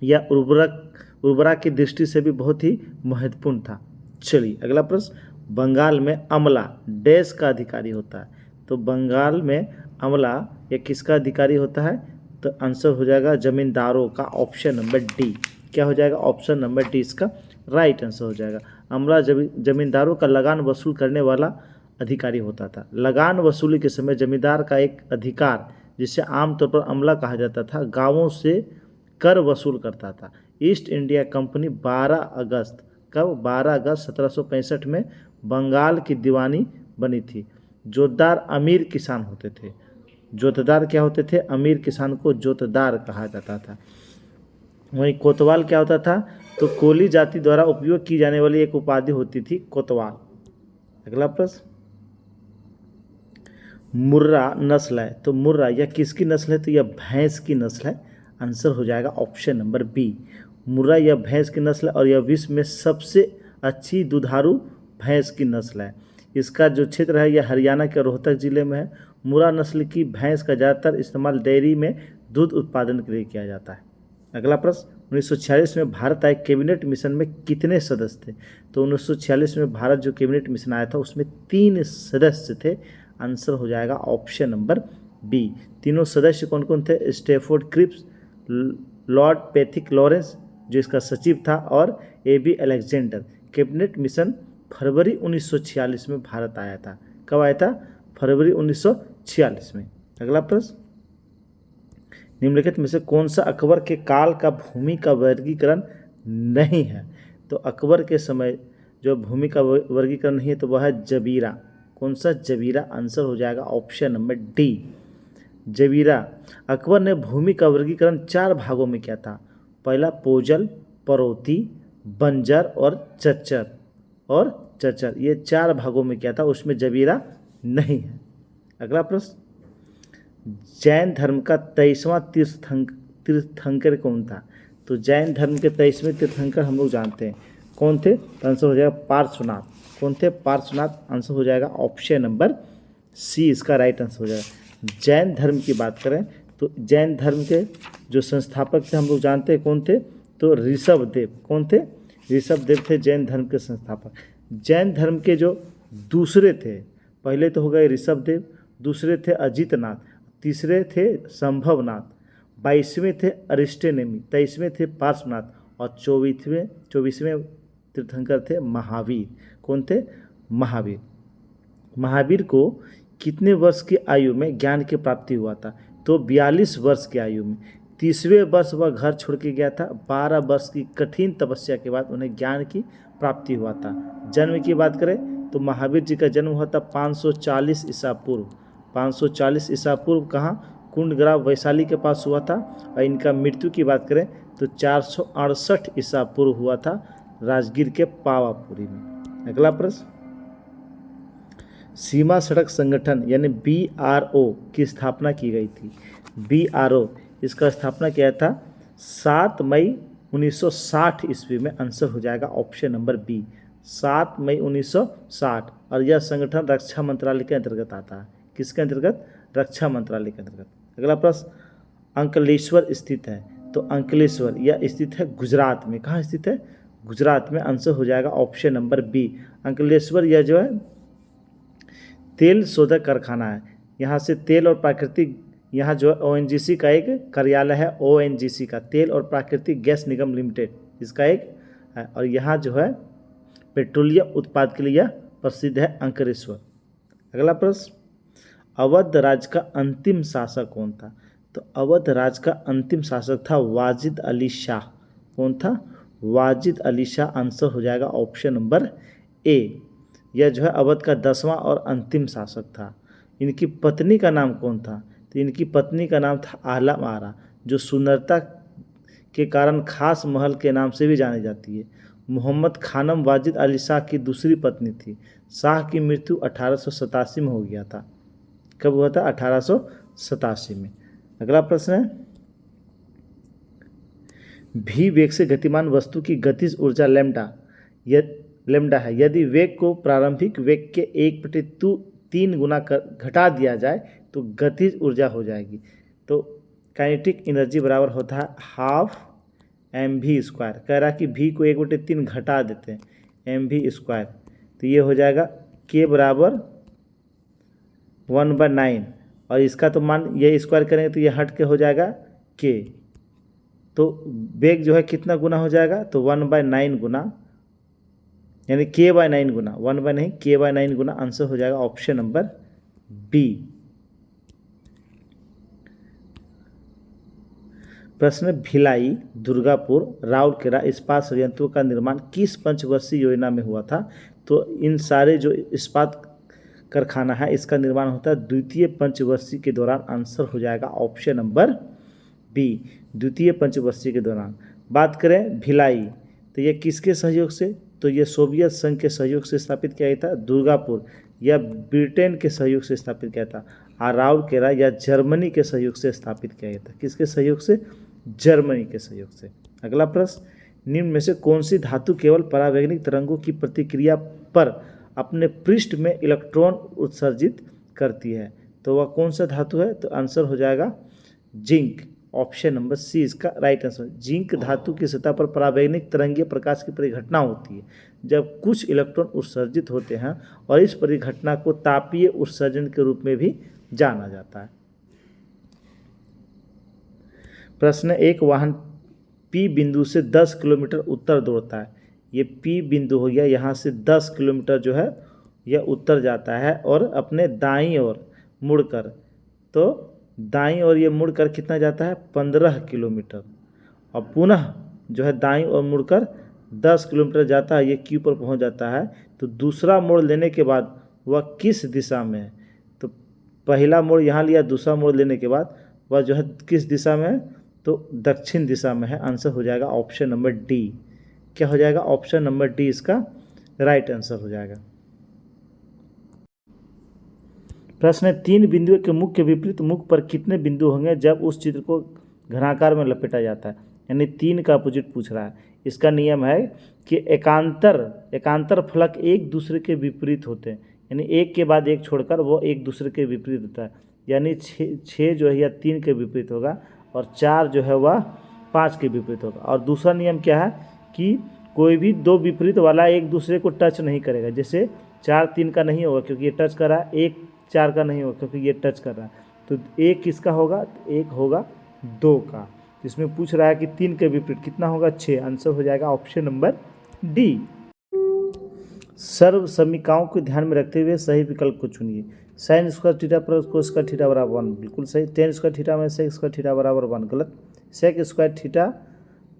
यह उर्वरक की दृष्टि से भी बहुत ही महत्वपूर्ण था। चलिए अगला प्रश्न, बंगाल में अमला डैश का अधिकारी होता है। तो बंगाल में अमला यह किसका अधिकारी होता है? तो आंसर हो जाएगा जमींदारों का। Option number D. क्या हो जाएगा? ऑप्शन नंबर डी इसका राइट आंसर हो जाएगा। अमला जमींदारों का लगान वसूल करने वाला अधिकारी होता था। लगान वसूली के समय जमींदार का एक अधिकार, जिसे आमतौर पर अमला कहा जाता था, गांवों से कर वसूल करता था। ईस्ट इंडिया कंपनी 12 अगस्त 1765 में बंगाल की दीवानी बनी थी। जोतदार अमीर किसान होते थे। जोतदार क्या होते थे? अमीर किसान को जोतदार कहा जाता था। वहीं कोतवाल क्या होता था? तो कोली जाति द्वारा उपयोग की जाने वाली एक उपाधि होती थी कोतवाल। अगला प्रश्न, मुर्रा नस्ल है। तो मुर्रा यह किसकी नस्ल है? तो यह भैंस की नस्ल है। आंसर हो जाएगा ऑप्शन नंबर बी, मुर्रा यह भैंस की नस्ल है और यह विश्व में सबसे अच्छी दुधारू भैंस की नस्ल है। इसका जो क्षेत्र है यह हरियाणा के रोहतक जिले में है। मुर्रा नस्ल की भैंस का ज़्यादातर इस्तेमाल डेयरी में दूध उत्पादन के लिए किया जाता है। अगला प्रश्न, 1946 में भारत आए कैबिनेट मिशन में कितने सदस्य थे? तो 1946 में भारत जो कैबिनेट मिशन आया था उसमें 3 सदस्य थे। आंसर हो जाएगा ऑप्शन नंबर बी। तीनों सदस्य कौन कौन थे? Stafford Cripps, Lord Pethick Lawrence जो इसका सचिव था, और AB अलेक्जेंडर। कैबिनेट मिशन फरवरी 1946 में भारत आया था। कब आया था? फरवरी 1946 में। अगला प्रश्न, निम्नलिखित में से कौन सा अकबर के काल का भूमि का वर्गीकरण नहीं है? तो अकबर के समय जो भूमि का वर्गीकरण नहीं है तो वह है जबीरा। कौन सा? जबीरा। आंसर हो जाएगा ऑप्शन नंबर डी, जबीरा। अकबर ने भूमि का वर्गीकरण 4 भागों में किया था। पहला पोजल, परौती, बंजर और चच्चर। ये 4 भागों में किया था, उसमें जबीरा नहीं है। अगला प्रश्न, जैन धर्म का 23वां तीर्थंकर कौन था? तो जैन धर्म के 23वें तीर्थंकर हम लोग जानते हैं कौन थे? तो आंसर हो जाएगा पार्श्वनाथ। कौन थे? पार्श्वनाथ। आंसर हो जाएगा ऑप्शन नंबर सी, इसका राइट आंसर हो जाएगा। जैन धर्म की बात करें तो जैन धर्म के जो संस्थापक थे हम लोग जानते हैं कौन थे? तो ऋषभदेव। कौन थे? ऋषभदेव थे जैन धर्म के संस्थापक। जैन धर्म के जो दूसरे थे, पहले तो हो गए ऋषभदेव, दूसरे थे अजितनाथ, तीसरे थे संभवनाथ, 22वें थे अरिस्टेनेमी, 23वें थे पार्श्वनाथ और 24वें तीर्थंकर थे महावीर। कौन थे? महावीर। महावीर को कितने वर्ष की आयु में ज्ञान की प्राप्ति हुआ था? तो 42 वर्ष की आयु में। 30वें वर्ष वह घर छोड़ के गया था। 12 वर्ष की कठिन तपस्या के बाद उन्हें ज्ञान की प्राप्ति हुआ था। जन्म की बात करें तो महावीर जी का जन्म हुआ था 540 ईसा पूर्व। 540 ईसा पूर्व कहाँ? कुंडग्राम वैशाली के पास हुआ था। और इनका मृत्यु की बात करें तो 468 ईसा पूर्व हुआ था राजगीर के पावापुरी में। अगला प्रश्न, सीमा सड़क संगठन यानी BRO की स्थापना की गई थी। BRO इसका स्थापना किया था 7 मई 1960 ईस्वी में। आंसर हो जाएगा ऑप्शन नंबर बी, 7 मई 1960। और यह संगठन रक्षा मंत्रालय के अंतर्गत आता है। किसके अंतर्गत? रक्षा मंत्रालय के अंतर्गत। अगला प्रश्न, अंकलेश्वर स्थित है। तो अंकलेश्वर यह स्थित है गुजरात में। कहाँ स्थित है? गुजरात में। आंसर हो जाएगा ऑप्शन नंबर बी, अंकलेश्वर। यह जो है तेल शोधक कारखाना है। यहाँ से तेल और प्राकृतिक, यहाँ जो है ONGC का एक कार्यालय है, ONGC का, तेल और प्राकृतिक गैस निगम लिमिटेड, इसका एक है। और यहाँ जो है पेट्रोलियम उत्पाद के लिए यह प्रसिद्ध है अंकलेश्वर। अगला प्रश्न, अवध राज्य का अंतिम शासक कौन था? तो अवध राज्य का अंतिम शासक था वाजिद अली शाह। कौन था? वाजिद अली शाह। आंसर हो जाएगा ऑप्शन नंबर ए। यह जो है अवध का 10वां और अंतिम शासक था। इनकी पत्नी का नाम कौन था? तो इनकी पत्नी का नाम था आलम आरा, जो सुंदरता के कारण खास महल के नाम से भी जानी जाती है। मोहम्मद खानम वाजिद अली शाह की दूसरी पत्नी थी। शाह की मृत्यु 1887 में हो गया था। कब हुआ था? 1887 में। अगला प्रश्न है, भी वेग से गतिमान वस्तु की गतिज ऊर्जा लैम्डा है। यदि वेग को प्रारंभिक वेग के 1/3 गुना घटा दिया जाए तो गतिज ऊर्जा हो जाएगी। तो काइनेटिक एनर्जी बराबर होता है हाफ mv²। कह रहा कि v को 1/3 घटा देते हैं, mv²। तो ये हो जाएगा k बराबर 1/9। और इसका तो मान ये स्क्वायर करेंगे तो ये हट के हो जाएगा k। तो वेग जो है कितना गुना हो जाएगा? तो 1/9 गुना, यानी k/9 गुना, 1/ नहीं k/9 गुना। आंसर हो जाएगा ऑप्शन नंबर बी। प्रश्न, भिलाई, दुर्गापुर, राउरकेला इस्पात संयंत्रों का निर्माण किस पंचवर्षीय योजना में हुआ था? तो इन सारे जो इस्पात कारखाना है इसका निर्माण होता है द्वितीय पंचवर्षीय के दौरान। आंसर हो जाएगा ऑप्शन नंबर बी, द्वितीय पंचवर्षीय के दौरान। बात करें भिलाई, तो ये किसके सहयोग से? तो ये सोवियत संघ के सहयोग से स्थापित किया गया था। दुर्गापुर यह ब्रिटेन के सहयोग से स्थापित किया था। और राउरकेला या जर्मनी के सहयोग से स्थापित किया गया था। किसके सहयोग से? जर्मनी के सहयोग से। अगला प्रश्न, निम्न में से कौन सी धातु केवल परावैगनिक तरंगों की प्रतिक्रिया पर अपने पृष्ठ में इलेक्ट्रॉन उत्सर्जित करती है? तो वह कौन सा धातु है? तो आंसर हो जाएगा जिंक। ऑप्शन नंबर सी इसका राइट आंसर। जिंक धातु की सतह पर परावैगनिक तरंगीय प्रकाश की परिघटना होती है जब कुछ इलेक्ट्रॉन उत्सर्जित होते हैं, और इस परिघटना को तापीय उत्सर्जन के रूप में भी जाना जाता है। प्रश्न, एक वाहन P बिंदु से 10 किलोमीटर उत्तर दौड़ता है। ये P बिंदु हो गया, यहाँ से 10 किलोमीटर जो है यह उत्तर जाता है और अपने दाईं ओर मुड़कर, तो दाईं ओर ये मुड़कर कितना जाता है? 15 किलोमीटर। और पुनः जो है दाईं ओर मुड़कर 10 किलोमीटर जाता है, ये Q पर पहुँच जाता है। तो दूसरा मोड़ लेने के बाद वह किस दिशा में है? तो पहला मोड़ यहाँ लिया, दूसरा मोड़ लेने के बाद वह जो है किस दिशा में है? तो दक्षिण दिशा में है। आंसर हो जाएगा ऑप्शन नंबर डी। क्या हो जाएगा? ऑप्शन नंबर डी इसका राइट आंसर हो जाएगा। प्रश्न, 3 बिंदुओं के मुख के विपरीत मुख पर कितने बिंदु होंगे जब उस चित्र को घनाकार में लपेटा जाता है? यानी 3 का अपोजिट पूछ रहा है। इसका नियम है कि एकांतर फलक एक दूसरे के विपरीत होते हैं, यानी एक के बाद एक छोड़कर वो एक दूसरे के विपरीत होता है। यानी 6 जो है या 3 के विपरीत होगा, और 4 जो है वह 5 के विपरीत होगा। और दूसरा नियम क्या है कि कोई भी 2 विपरीत वाला एक दूसरे को टच नहीं करेगा। जैसे 4 3 का नहीं होगा क्योंकि ये टच कर रहा है, 1 4 का नहीं होगा क्योंकि ये टच कर रहा है। तो 1 किसका होगा? तो 1 होगा 2 का। इसमें पूछ रहा है कि 3 के विपरीत कितना होगा? 6। आंसर हो जाएगा ऑप्शन नंबर डी। सर्व समीकरणों को ध्यान में रखते हुए सही विकल्प को चुनिए। Sine square theta plus cos square theta बराबर 1, बिल्कुल सही। Tan square theta minus sec square theta बराबर 1, गलत। Sec square theta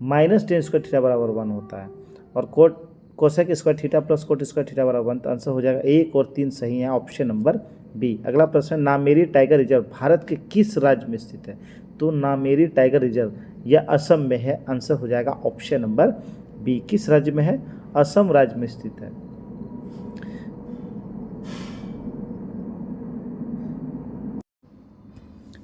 minus tan square theta बराबर 1 होता है। और cosec square theta plus cot square theta बराबर 1, तो आंसर हो जाएगा 1 और 3 सही है, ऑप्शन नंबर बी। अगला प्रश्न, नामेरी टाइगर रिजर्व भारत के किस राज्य में स्थित है? तो नामेरी टाइगर रिजर्व यह असम में है, आंसर हो जाएगा ऑप्शन नंबर बी। किस राज्य में है? असम राज्य में स्थित है।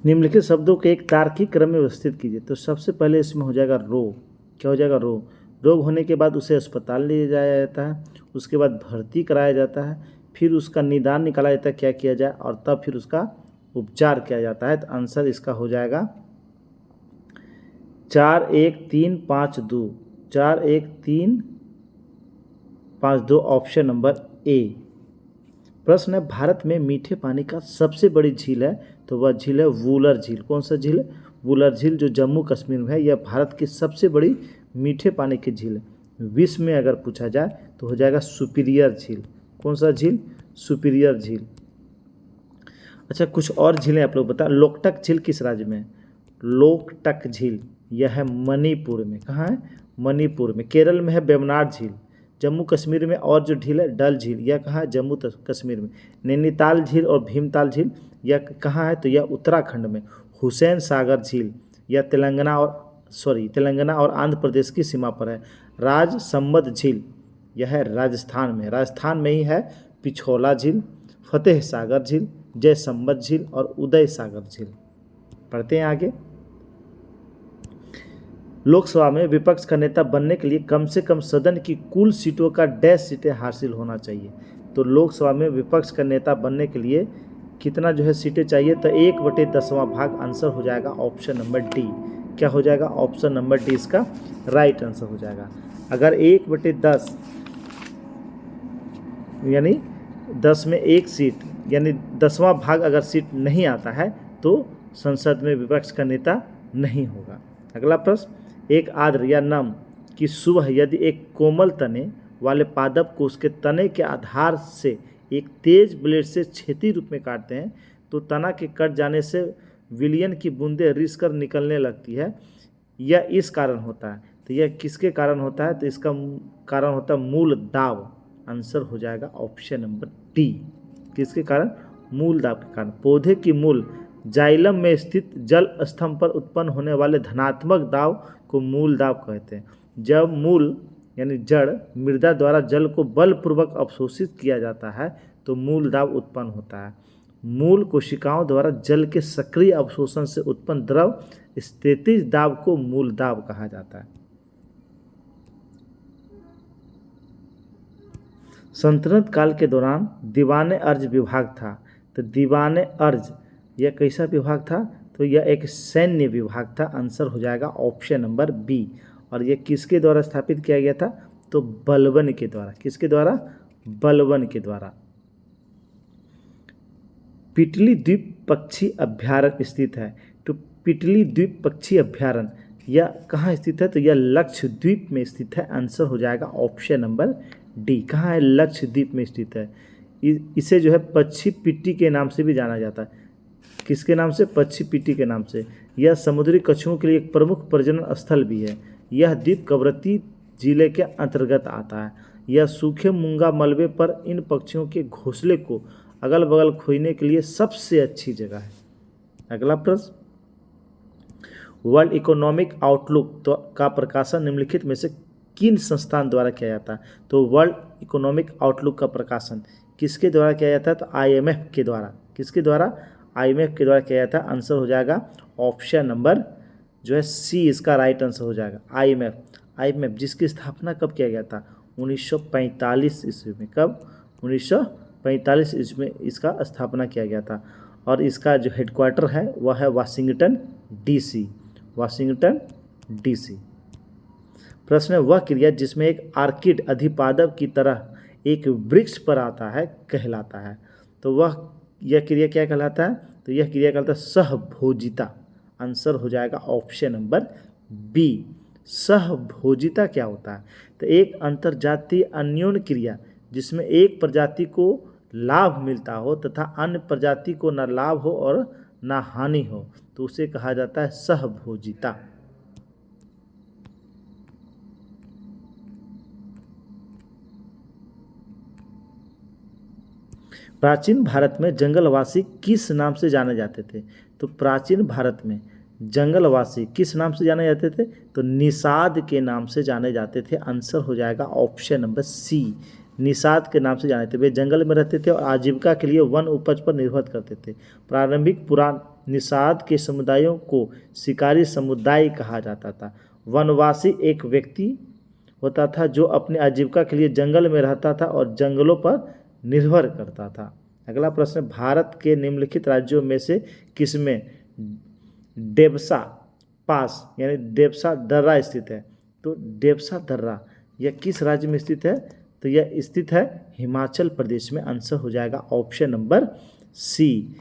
निम्नलिखित शब्दों के एक तार्किक क्रम में व्यवस्थित कीजिए। तो सबसे पहले इसमें हो जाएगा रोग। क्या हो जाएगा? रोग। रोग होने के बाद उसे अस्पताल ले जाया जाता है, उसके बाद भर्ती कराया जाता है, फिर उसका निदान निकाला जाता है क्या किया जाए, और तब फिर उसका उपचार किया जाता है। तो आंसर इसका हो जाएगा 4-1-3-5-2, 4-1-3-5-2, ऑप्शन नंबर ए। प्रश्न है, भारत में मीठे पानी का सबसे बड़ी झील है, तो वह झील है वुलर झील। कौन सा झील है? वुलर झील, जो जम्मू कश्मीर में है। यह भारत की सबसे बड़ी मीठे पानी की झील है। विश्व में अगर पूछा जाए तो हो जाएगा सुपीरियर झील। कौन सा झील? सुपीरियर झील। अच्छा, कुछ और झीलें आप लोग बताएं। लोकटक झील किस राज्य में है? लोकटक झील यह है मणिपुर में। कहाँ है? मणिपुर में। केरल में है वेम्बनाड झील। जम्मू कश्मीर में और जो झील है डल झील, यह कहाँ है? जम्मू कश्मीर में। नैनीताल झील और भीमताल झील यह कहाँ है? तो यह उत्तराखंड में। हुसैन सागर झील यह तेलंगाना और आंध्र प्रदेश की सीमा पर है। राजसमंद झील यह है राजस्थान में। राजस्थान में ही है पिछोला झील, फतेह सागर झील, जयसम्मत झील और उदय सागर झील। पढ़ते हैं आगे। लोकसभा में विपक्ष का नेता बनने के लिए कम से कम सदन की कुल सीटों का डैश सीटें हासिल होना चाहिए। तो लोकसभा में विपक्ष का नेता बनने के लिए कितना जो है सीटें चाहिए? तो 1/10वां भाग, आंसर हो जाएगा ऑप्शन नंबर डी। क्या हो जाएगा? ऑप्शन नंबर डी इसका राइट आंसर हो जाएगा। अगर 1/10 यानी 10 में 1 सीट यानी 10वां भाग अगर सीट नहीं आता है तो संसद में विपक्ष का नेता नहीं होगा। अगला प्रश्न, एक आर्द्र या नम की सुबह यदि एक कोमल तने वाले पादप को उसके तने के आधार से एक तेज ब्लेड से क्षैतिज रूप में काटते हैं तो तना के कट जाने से विलयन की बूंदें रिस कर निकलने लगती है। यह इस कारण होता है। तो यह किसके कारण होता है? तो इसका कारण होता है मूल दाब। आंसर हो जाएगा ऑप्शन नंबर डी। किसके कारण? मूल दाब के कारण। पौधे की मूल जाइलम में स्थित जल स्तंभ पर उत्पन्न होने वाले धनात्मक दाब को मूल दाब कहते हैं। जब मूल यानी जड़ मृदा द्वारा जल को बलपूर्वक अवशोषित किया जाता है तो मूल दाब उत्पन्न होता है। मूल कोशिकाओं द्वारा जल के सक्रिय अवशोषण से उत्पन्न द्रव स्थितिज दाब को मूल दाब कहा जाता है। सल्तनत काल के दौरान दीवाने अर्ज विभाग था। तो दीवाने अर्ज यह कैसा विभाग था? तो यह एक सैन्य विभाग था। आंसर हो जाएगा ऑप्शन नंबर बी। और यह किसके द्वारा स्थापित किया गया था? तो बलबन के द्वारा। किसके द्वारा? बलबन के द्वारा। पिटली द्वीप पक्षी अभ्यारण्य स्थित है। तो पिटली द्वीप पक्षी अभ्यारण्य यह कहाँ स्थित है? तो यह लक्षद्वीप में स्थित है। आंसर हो जाएगा ऑप्शन नंबर डी। कहाँ है? लक्षद्वीप में स्थित है। इसे जो है पक्षी पिट्टी के नाम से भी जाना जाता है। किसके नाम से? पक्षी पिट्टी के नाम से। यह समुद्री कछुओं के लिए एक प्रमुख प्रजनन स्थल भी है। यह द्वीप कवरत्ती जिले के अंतर्गत आता है। यह सूखे मूंगा मलबे पर इन पक्षियों के घोंसले को अगल बगल खोजने के लिए सबसे अच्छी जगह है। अगला प्रश्न, वर्ल्ड इकोनॉमिक आउटलुक का प्रकाशन निम्नलिखित में से किन संस्थान द्वारा किया जाता है? तो वर्ल्ड इकोनॉमिक आउटलुक का प्रकाशन किसके द्वारा किया जाता है? तो IMF के द्वारा। किसके द्वारा? IMF के द्वारा किया जाता है। आंसर हो जाएगा ऑप्शन नंबर जो है सी, इसका राइट आंसर हो जाएगा। IMF जिसकी स्थापना कब किया गया था? 1945 ईस्वी में। कब? 1945 ईस्वी में इसका स्थापना किया गया था। और इसका जो हेडक्वार्टर है वह है वाशिंगटन DC। Washington DC। प्रश्न है, वह क्रिया जिसमें एक आर्किड अधिपादप की तरह एक वृक्ष पर आता है कहलाता है। तो यह क्रिया क्या कहलाता है? तो यह क्रिया कहलाता है सहभोजिता। आंसर हो जाएगा ऑप्शन नंबर बी। सहभोजिता क्या होता है? तो एक अंतर्जातीय अन्योन्य क्रिया जिसमें एक प्रजाति को लाभ मिलता हो तथा अन्य प्रजाति को न लाभ हो और न हानि हो तो उसे कहा जाता है सहभोजिता। प्राचीन भारत में जंगलवासी किस नाम से जाने जाते थे? तो प्राचीन भारत में जंगलवासी किस नाम से जाने जाते थे? तो निषाद के नाम से जाने जाते थे। आंसर हो जाएगा ऑप्शन नंबर सी, निषाद के नाम से जाने थे। वे जंगल में रहते थे और आजीविका के लिए वन उपज पर निर्भर करते थे। प्रारंभिक पुराण निषाद के समुदायों को शिकारी समुदाय कहा जाता था। वनवासी एक व्यक्ति होता था जो अपनी आजीविका के लिए जंगल में रहता था और जंगलों पर निर्भर करता था। अगला प्रश्न, भारत के निम्नलिखित राज्यों में से किसमें डेबसा पास यानी डेबसा दर्रा स्थित है? तो डेबसा दर्रा यह किस राज्य में स्थित है? तो यह स्थित है हिमाचल प्रदेश में। आंसर हो जाएगा ऑप्शन नंबर सी,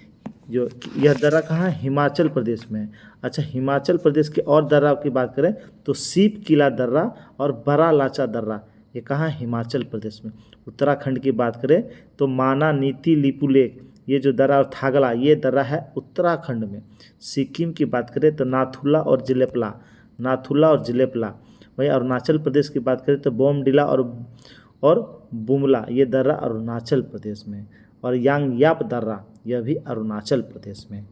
जो यह दर्रा कहाँ है? हिमाचल प्रदेश में है। अच्छा, हिमाचल प्रदेश के और दर्रा की बात करें तो सीप किला दर्रा और बड़ा लाचा दर्रा, ये कहाँ है? हिमाचल प्रदेश में। उत्तराखंड की बात करें तो माना नीति लिपुलेख, ये जो दर्रा और थागला, ये दर्रा है उत्तराखंड में। सिक्किम की बात करें तो नाथुला और जिलेपला। वहीं अरुणाचल प्रदेश की बात करें तो बोमडिला और बुमला, ये दर्रा अरुणाचल प्रदेश में। और यांगयाप दर्रा, यह भी अरुणाचल प्रदेश में।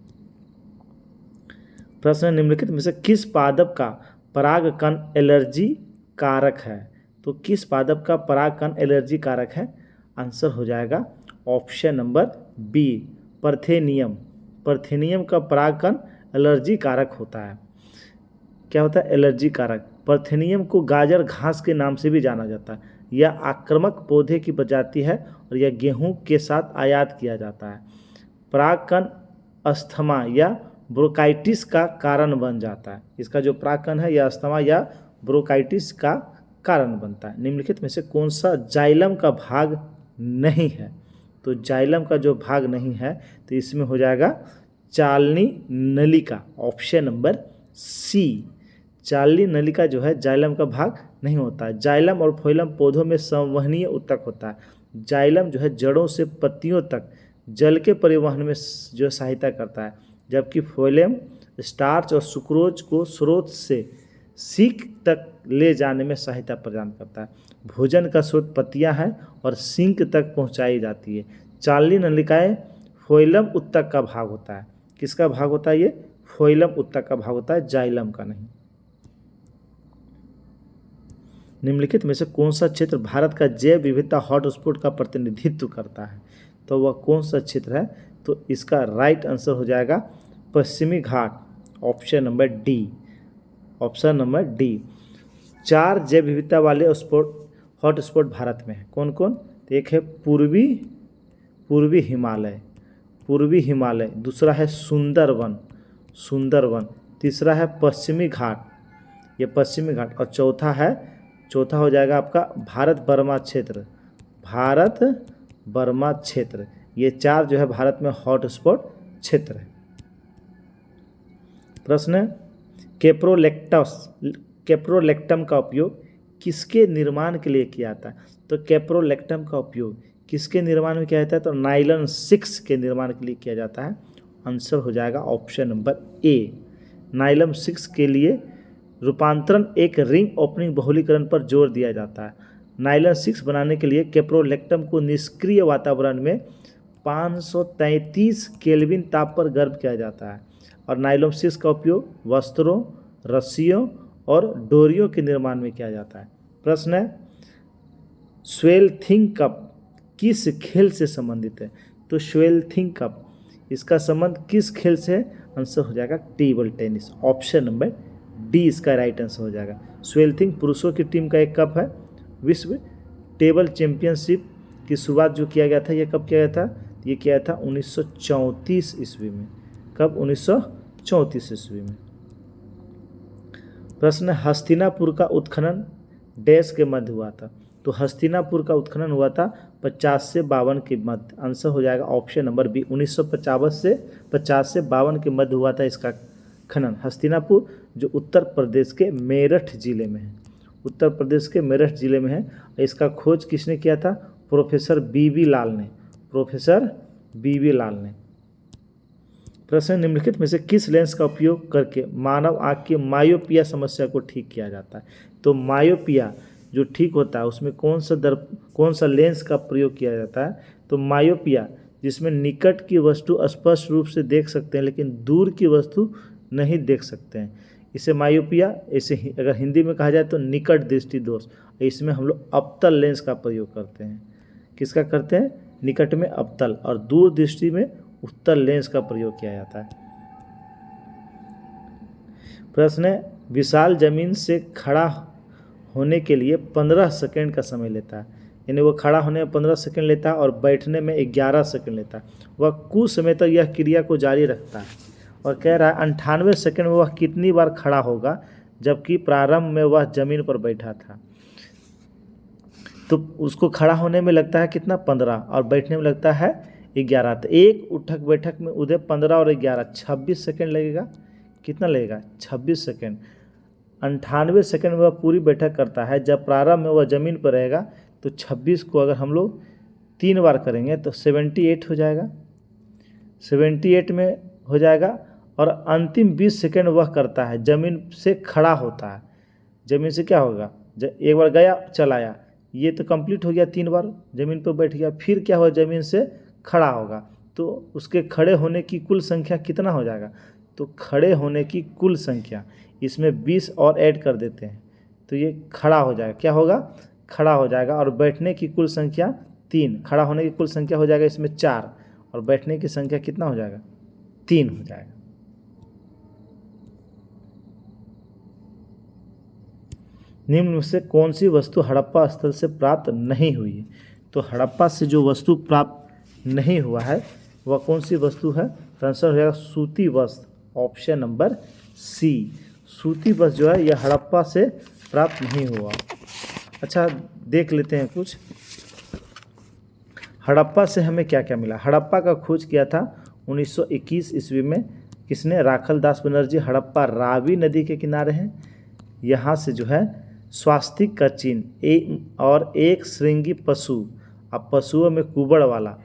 प्रश्न, निम्नलिखित में से किस पादप का परागकण एलर्जी कारक है? तो किस पादप का परागकण एलर्जी कारक है? आंसर हो जाएगा ऑप्शन नंबर बी, परथेनियम। परथेनियम का परागकण एलर्जी कारक होता है। क्या होता है? एलर्जी कारक। परथेनियम को गाजर घास के नाम से भी जाना जाता है। यह आक्रामक पौधे की प्रजाति है और यह गेहूं के साथ आयात किया जाता है। परागकण अस्थमा या ब्रोंकाइटिस का कारण बन जाता है। इसका जो परागकण है यह अस्थमा या ब्रोंकाइटिस का कारण बनता है। निम्नलिखित में से कौन सा जाइलम का भाग नहीं है? तो जाइलम का जो भाग नहीं है तो इसमें हो जाएगा चालनी नलिका, ऑप्शन नंबर सी। चालनी नलिका जो है जाइलम का भाग नहीं होता है। जाइलम और फोइलम पौधों में संवहनीय ऊतक होता है। जाइलम जो है जड़ों से पत्तियों तक जल के परिवहन में जो सहायता करता है, जबकि फोइलम स्टार्च और सुक्रोज को स्रोत से सीक तक ले जाने में सहायता प्रदान करता है। भोजन का स्रोत पत्तियां हैं और सिंक तक पहुंचाई जाती है। चालनी नलिकाएं फोइलम ऊतक का भाग होता है। किसका भाग होता है? ये फोइलम ऊतक का भाग होता है, जाइलम का नहीं। निम्नलिखित में से कौन सा क्षेत्र भारत का जैव विविधता हॉटस्पॉट का प्रतिनिधित्व करता है? तो वह कौन सा क्षेत्र है? तो इसका राइट आंसर हो जाएगा पश्चिमी घाट, ऑप्शन नंबर डी। 4 जैव विविधता वाले हॉटस्पॉट भारत में है। कौन कौन? तो एक है पूर्वी हिमालय, दूसरा है सुंदरवन, तीसरा है पश्चिमी घाट, ये पश्चिमी घाट, और चौथा हो जाएगा आपका भारत बर्मा क्षेत्र। ये 4 जो है भारत में हॉटस्पॉट क्षेत्र है। प्रश्न, कैप्रोलेक्टम का उपयोग किसके निर्माण के लिए किया जाता है? तो कैप्रोलेक्टम का उपयोग किसके निर्माण में किया जाता है? तो नायलॉन 6 के निर्माण के लिए किया जाता है। आंसर हो जाएगा ऑप्शन नंबर ए। नायलॉन 6 के लिए रूपांतरण एक रिंग ओपनिंग बहुलीकरण पर जोर दिया जाता है। नायलॉन 6 बनाने के लिए कैप्रोलेक्टम को निष्क्रिय वातावरण में 533 केल्विन ताप पर गर्म किया जाता है। और नायलॉन 6 का उपयोग वस्त्रों, रस्सियों और डोरियों के निर्माण में किया जाता है। प्रश्न है, स्वेल्थिंग कप किस खेल से संबंधित है? तो स्वेल्थिंग कप, इसका संबंध किस खेल से है? आंसर हो जाएगा table tennis, option number D इसका राइट आंसर हो जाएगा। स्वेल्थिंग पुरुषों की टीम का एक कप है। विश्व टेबल चैंपियनशिप की शुरुआत जो किया गया था, ये कब किया गया था? ये किया था 1934 ईस्वी में। कब? 1934 ईस्वी में। प्रश्न, हस्तिनापुर का उत्खनन डैश के मध्य हुआ था? तो हस्तिनापुर का उत्खनन हुआ था 50 से 52 के मध्य। आंसर हो जाएगा ऑप्शन नंबर बी, 1950 से 52 के मध्य हुआ था इसका खनन। हस्तिनापुर जो उत्तर प्रदेश के मेरठ जिले में है, इसका खोज किसने किया था? प्रोफेसर बीबी लाल ने। प्रोफेसर बीवी लाल ने। प्रश्न, निम्नलिखित में से किस लेंस का उपयोग करके मानव आँख की मायोपिया समस्या को ठीक किया जाता है? तो मायोपिया जो ठीक होता है उसमें कौन सा लेंस का प्रयोग किया जाता है? तो मायोपिया जिसमें निकट की वस्तु स्पष्ट रूप से देख सकते हैं लेकिन दूर की वस्तु नहीं देख सकते हैं, इसे मायोपिया, इसे अगर हिंदी में कहा जाए तो निकट दृष्टि दोष। इसमें हम लोग अवतल लेंस का प्रयोग करते हैं। किसका करते हैं? निकट में अवतल और दूर दृष्टि में उत्तल लेंस का प्रयोग किया जाता है। प्रश्न है, विशाल जमीन से खड़ा होने के लिए 15 सेकंड का समय लेता है, यानी वो खड़ा होने में 15 सेकंड लेता है और बैठने में 11 सेकंड लेता है। वह कुछ समय तक यह क्रिया को जारी रखता है और कह रहा है 98 सेकंड में वह कितनी बार खड़ा होगा जबकि प्रारंभ में वह जमीन पर बैठा था। तो उसको खड़ा होने में लगता है कितना? 15 और बैठने में लगता है 11। तो एक उठक बैठक में उधर 15 और 11 26 सेकंड लगेगा। कितना लगेगा? 26 सेकंड। 98 सेकंड में वह पूरी बैठक करता है। जब प्रारंभ में वह ज़मीन पर रहेगा तो 26 को अगर हम लोग 3 बार करेंगे तो 78 हो जाएगा, 78 में हो जाएगा। और अंतिम 20 सेकंड वह करता है, ज़मीन से खड़ा होता है। ज़मीन से क्या होगा? एक बार गया चला आया, ये तो कंप्लीट हो गया, 3 बार ज़मीन पर बैठ गया। फिर क्या हुआ? ज़मीन से खड़ा होगा तो उसके खड़े होने की कुल संख्या कितना हो जाएगा? तो खड़े होने की कुल संख्या, इसमें 20 और ऐड कर देते हैं तो ये खड़ा हो जाएगा। क्या होगा? खड़ा हो जाएगा। और बैठने की कुल संख्या 3, खड़ा होने की कुल संख्या हो जाएगा इसमें 4 और बैठने की संख्या कितना हो जाएगा? 3 हो जाएगा। निम्न में से कौन सी वस्तु हड़प्पा स्थल से प्राप्त नहीं हुई है? तो हड़प्पा से जो वस्तु प्राप्त नहीं हुआ है वह कौन सी वस्तु है? तो आंसर हो जाएगा सूती वस्त्र, ऑप्शन नंबर सी। सूती वस्त्र जो है यह हड़प्पा से प्राप्त नहीं हुआ। अच्छा, देख लेते हैं कुछ हड़प्पा से हमें क्या क्या मिला। हड़प्पा का खोज किया था 1921 ईस्वी में। किसने? राखल दास बनर्जी। हड़प्पा रावी नदी के किनारे हैं। यहाँ से जो है स्वास्तिक का चिन्ह और एक श्रृंगी पशु, अब पशुओं में कुबड़ वाला,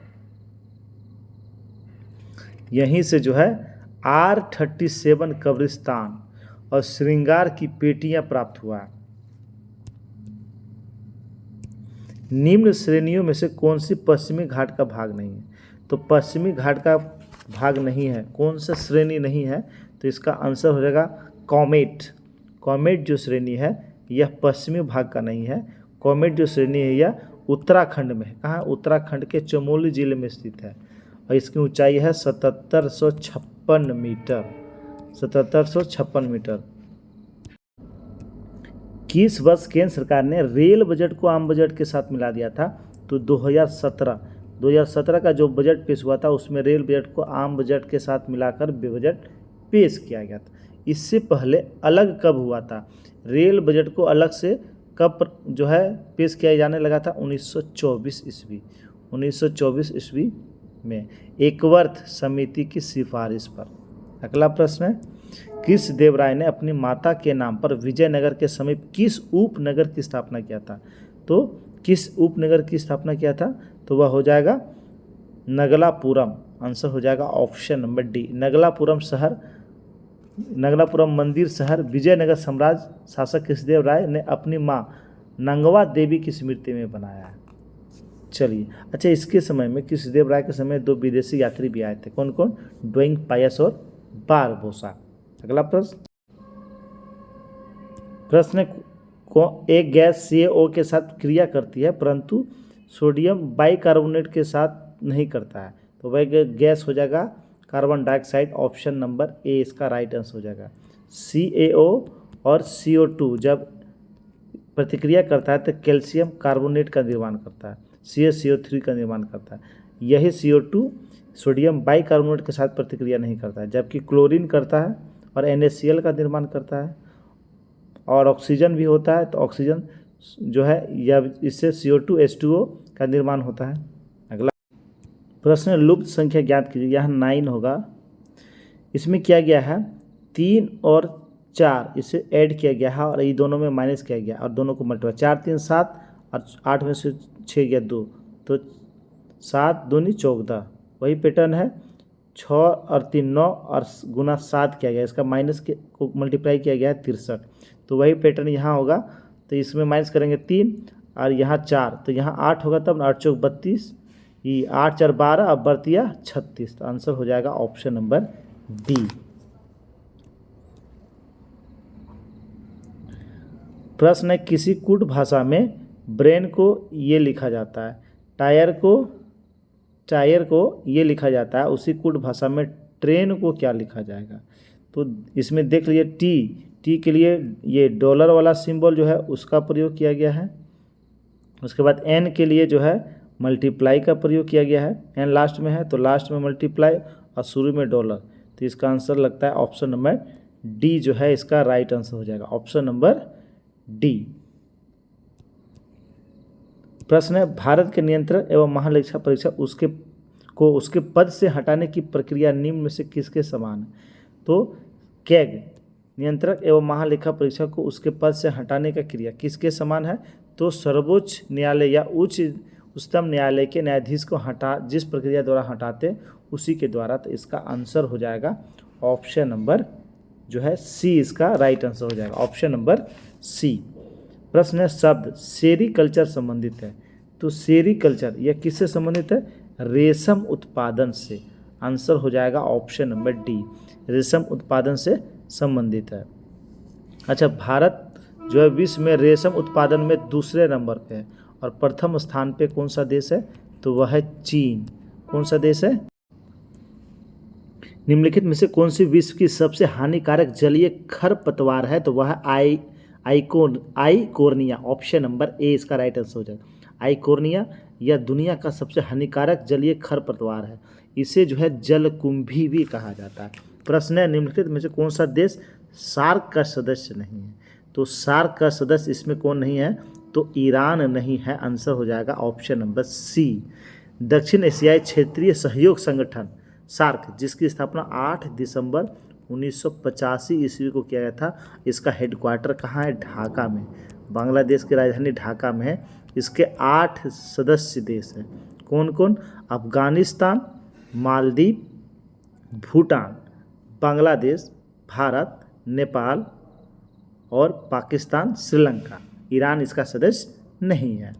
यहीं से जो है R37 कब्रिस्तान और श्रृंगार की पेटियां प्राप्त हुआ। निम्न श्रेणियों में से कौन सी पश्चिमी घाट का भाग नहीं है? तो पश्चिमी घाट का भाग नहीं है, कौन सा श्रेणी नहीं है? तो इसका आंसर हो जाएगा कॉमेट। कॉमेट जो श्रेणी है यह पश्चिमी भाग का नहीं है। कॉमेट जो श्रेणी है यह उत्तराखंड में है। कहाँ? उत्तराखंड के चमोली जिले में स्थित है और इसकी ऊंचाई है 7756 मीटर। 7756 मीटर। किस वर्ष केंद्र सरकार ने रेल बजट को आम बजट के साथ मिला दिया था? तो 2017 का जो बजट पेश हुआ था उसमें रेल बजट को आम बजट के साथ मिलाकर बजट पेश किया गया था। इससे पहले अलग कब हुआ था? रेल बजट को अलग से कब जो है पेश किया जाने लगा था? 1924 ईस्वी। 1924 ईस्वी में एकवर्थ समिति की सिफारिश पर। अगला प्रश्न है, किस देवराय ने अपनी माता के नाम पर विजयनगर के समीप किस उपनगर की स्थापना किया था? तो किस उपनगर की स्थापना किया था? तो वह हो जाएगा नगलापुरम। आंसर हो जाएगा ऑप्शन नंबर डी, नगलापुरम शहर, नगलापुरम मंदिर शहर विजयनगर साम्राज्य शासक कृष्णदेव राय ने अपनी माँ नंगवा देवी की स्मृति में बनाया है। चलिए, अच्छा, इसके समय में कृष्णदेव राय के समय 2 विदेशी यात्री भी आए थे। कौन कौन? ड्वेंग पायस और बारबोसा। अगला प्रश्न एक गैस CaO के साथ क्रिया करती है परंतु सोडियम बाइकार्बोनेट के साथ नहीं करता है, तो वह गैस हो जाएगा carbon dioxide. Option number A इसका राइट आंसर हो जाएगा। CaO और CO2 जब प्रतिक्रिया करता है तो कैल्शियम कार्बोनेट का निर्माण करता है, CaCO3 का निर्माण करता है। यही CO2 सोडियम बाइकार्बोनेट के साथ प्रतिक्रिया नहीं करता है, जबकि क्लोरीन करता है और NaCl का निर्माण करता है और ऑक्सीजन भी होता है। तो ऑक्सीजन जो है यह इससे CO2 H2O का निर्माण होता है। अगला प्रश्न, लुप्त संख्या ज्ञात कीजिए। यह 9 होगा। इसमें किया गया है 3 और 4 इसे ऐड किया गया है और ये दोनों में माइनस किया गया और दोनों को मल्टीप्लाई। 4 3 7 और 8 में से 6 गया 2, तो 7 दूनी 14, वही पैटर्न है। 6 और 3 9 और गुना 7 किया गया, इसका माइनस को मल्टीप्लाई किया गया है 63, तो वही पैटर्न यहाँ होगा। तो इसमें माइनस करेंगे 3 और यहाँ 4, तो यहाँ 8 होगा, तब 8 चौक 32, ये 8 4 12, अब बरतिया 36, तो आंसर हो जाएगा ऑप्शन नंबर डी। प्रश्न है, किसी कूट भाषा में ब्रेन को ये लिखा जाता है, टायर को ये लिखा जाता है, उसी कूट भाषा में ट्रेन को क्या लिखा जाएगा। तो इसमें देख लीजिए टी के लिए ये डॉलर वाला सिंबल जो है उसका प्रयोग किया गया है। उसके बाद एन के लिए जो है मल्टीप्लाई का प्रयोग किया गया है, एन लास्ट में है तो लास्ट में मल्टीप्लाई और शुरू में डॉलर, तो इसका आंसर लगता है ऑप्शन नंबर डी जो है इसका राइट आंसर हो जाएगा, ऑप्शन नंबर डी। प्रश्न है, भारत के नियंत्रक एवं महालेखा परीक्षक उसके पद से हटाने की प्रक्रिया निम्न में से किसके समान है। तो कैग नियंत्रक एवं महालेखा परीक्षक को उसके पद से हटाने का क्रिया किसके समान है। तो सर्वोच्च न्यायालय या उच्चतम न्यायालय के न्यायाधीश को जिस प्रक्रिया द्वारा हटाते उसी के द्वारा, तो इसका आंसर हो जाएगा ऑप्शन नंबर जो है सी, इसका राइट आंसर हो जाएगा ऑप्शन नंबर सी। प्रश्न है, शब्द सेरीकल्चर संबंधित है, तो सेरीकल्चर यह किससे संबंधित है, रेशम उत्पादन से, आंसर हो जाएगा ऑप्शन नंबर डी, रेशम उत्पादन से संबंधित है। अच्छा, भारत जो है विश्व में रेशम उत्पादन में दूसरे नंबर पे है और प्रथम स्थान पे कौन सा देश है, तो वह है चीन। कौन सा देश है, निम्नलिखित में से कौन सी विश्व की सबसे हानिकारक जलीय खरपतवार है, तो वह है आइकोर्निया, ऑप्शन नंबर ए इसका राइट आंसर हो जाएगा। आइकोर्निया यह दुनिया का सबसे हानिकारक जलीय खरपतवार है, इसे जो है जलकुंभी भी कहा जाता है। प्रश्न है, निम्नलिखित में से कौन सा देश सार्क का सदस्य नहीं है, तो सार्क का सदस्य इसमें कौन नहीं है, तो ईरान नहीं है, आंसर हो जाएगा ऑप्शन नंबर सी। दक्षिण एशियाई क्षेत्रीय सहयोग संगठन सार्क, जिसकी स्थापना 8 दिसंबर 1985 ईस्वी को किया गया था, इसका हेडक्वार्टर कहाँ है, ढाका में, बांग्लादेश की राजधानी ढाका में है। इसके 8 सदस्य देश हैं, कौन कौन, अफगानिस्तान, मालदीव, भूटान, बांग्लादेश, भारत, नेपाल और पाकिस्तान, श्रीलंका। ईरान इसका सदस्य नहीं है।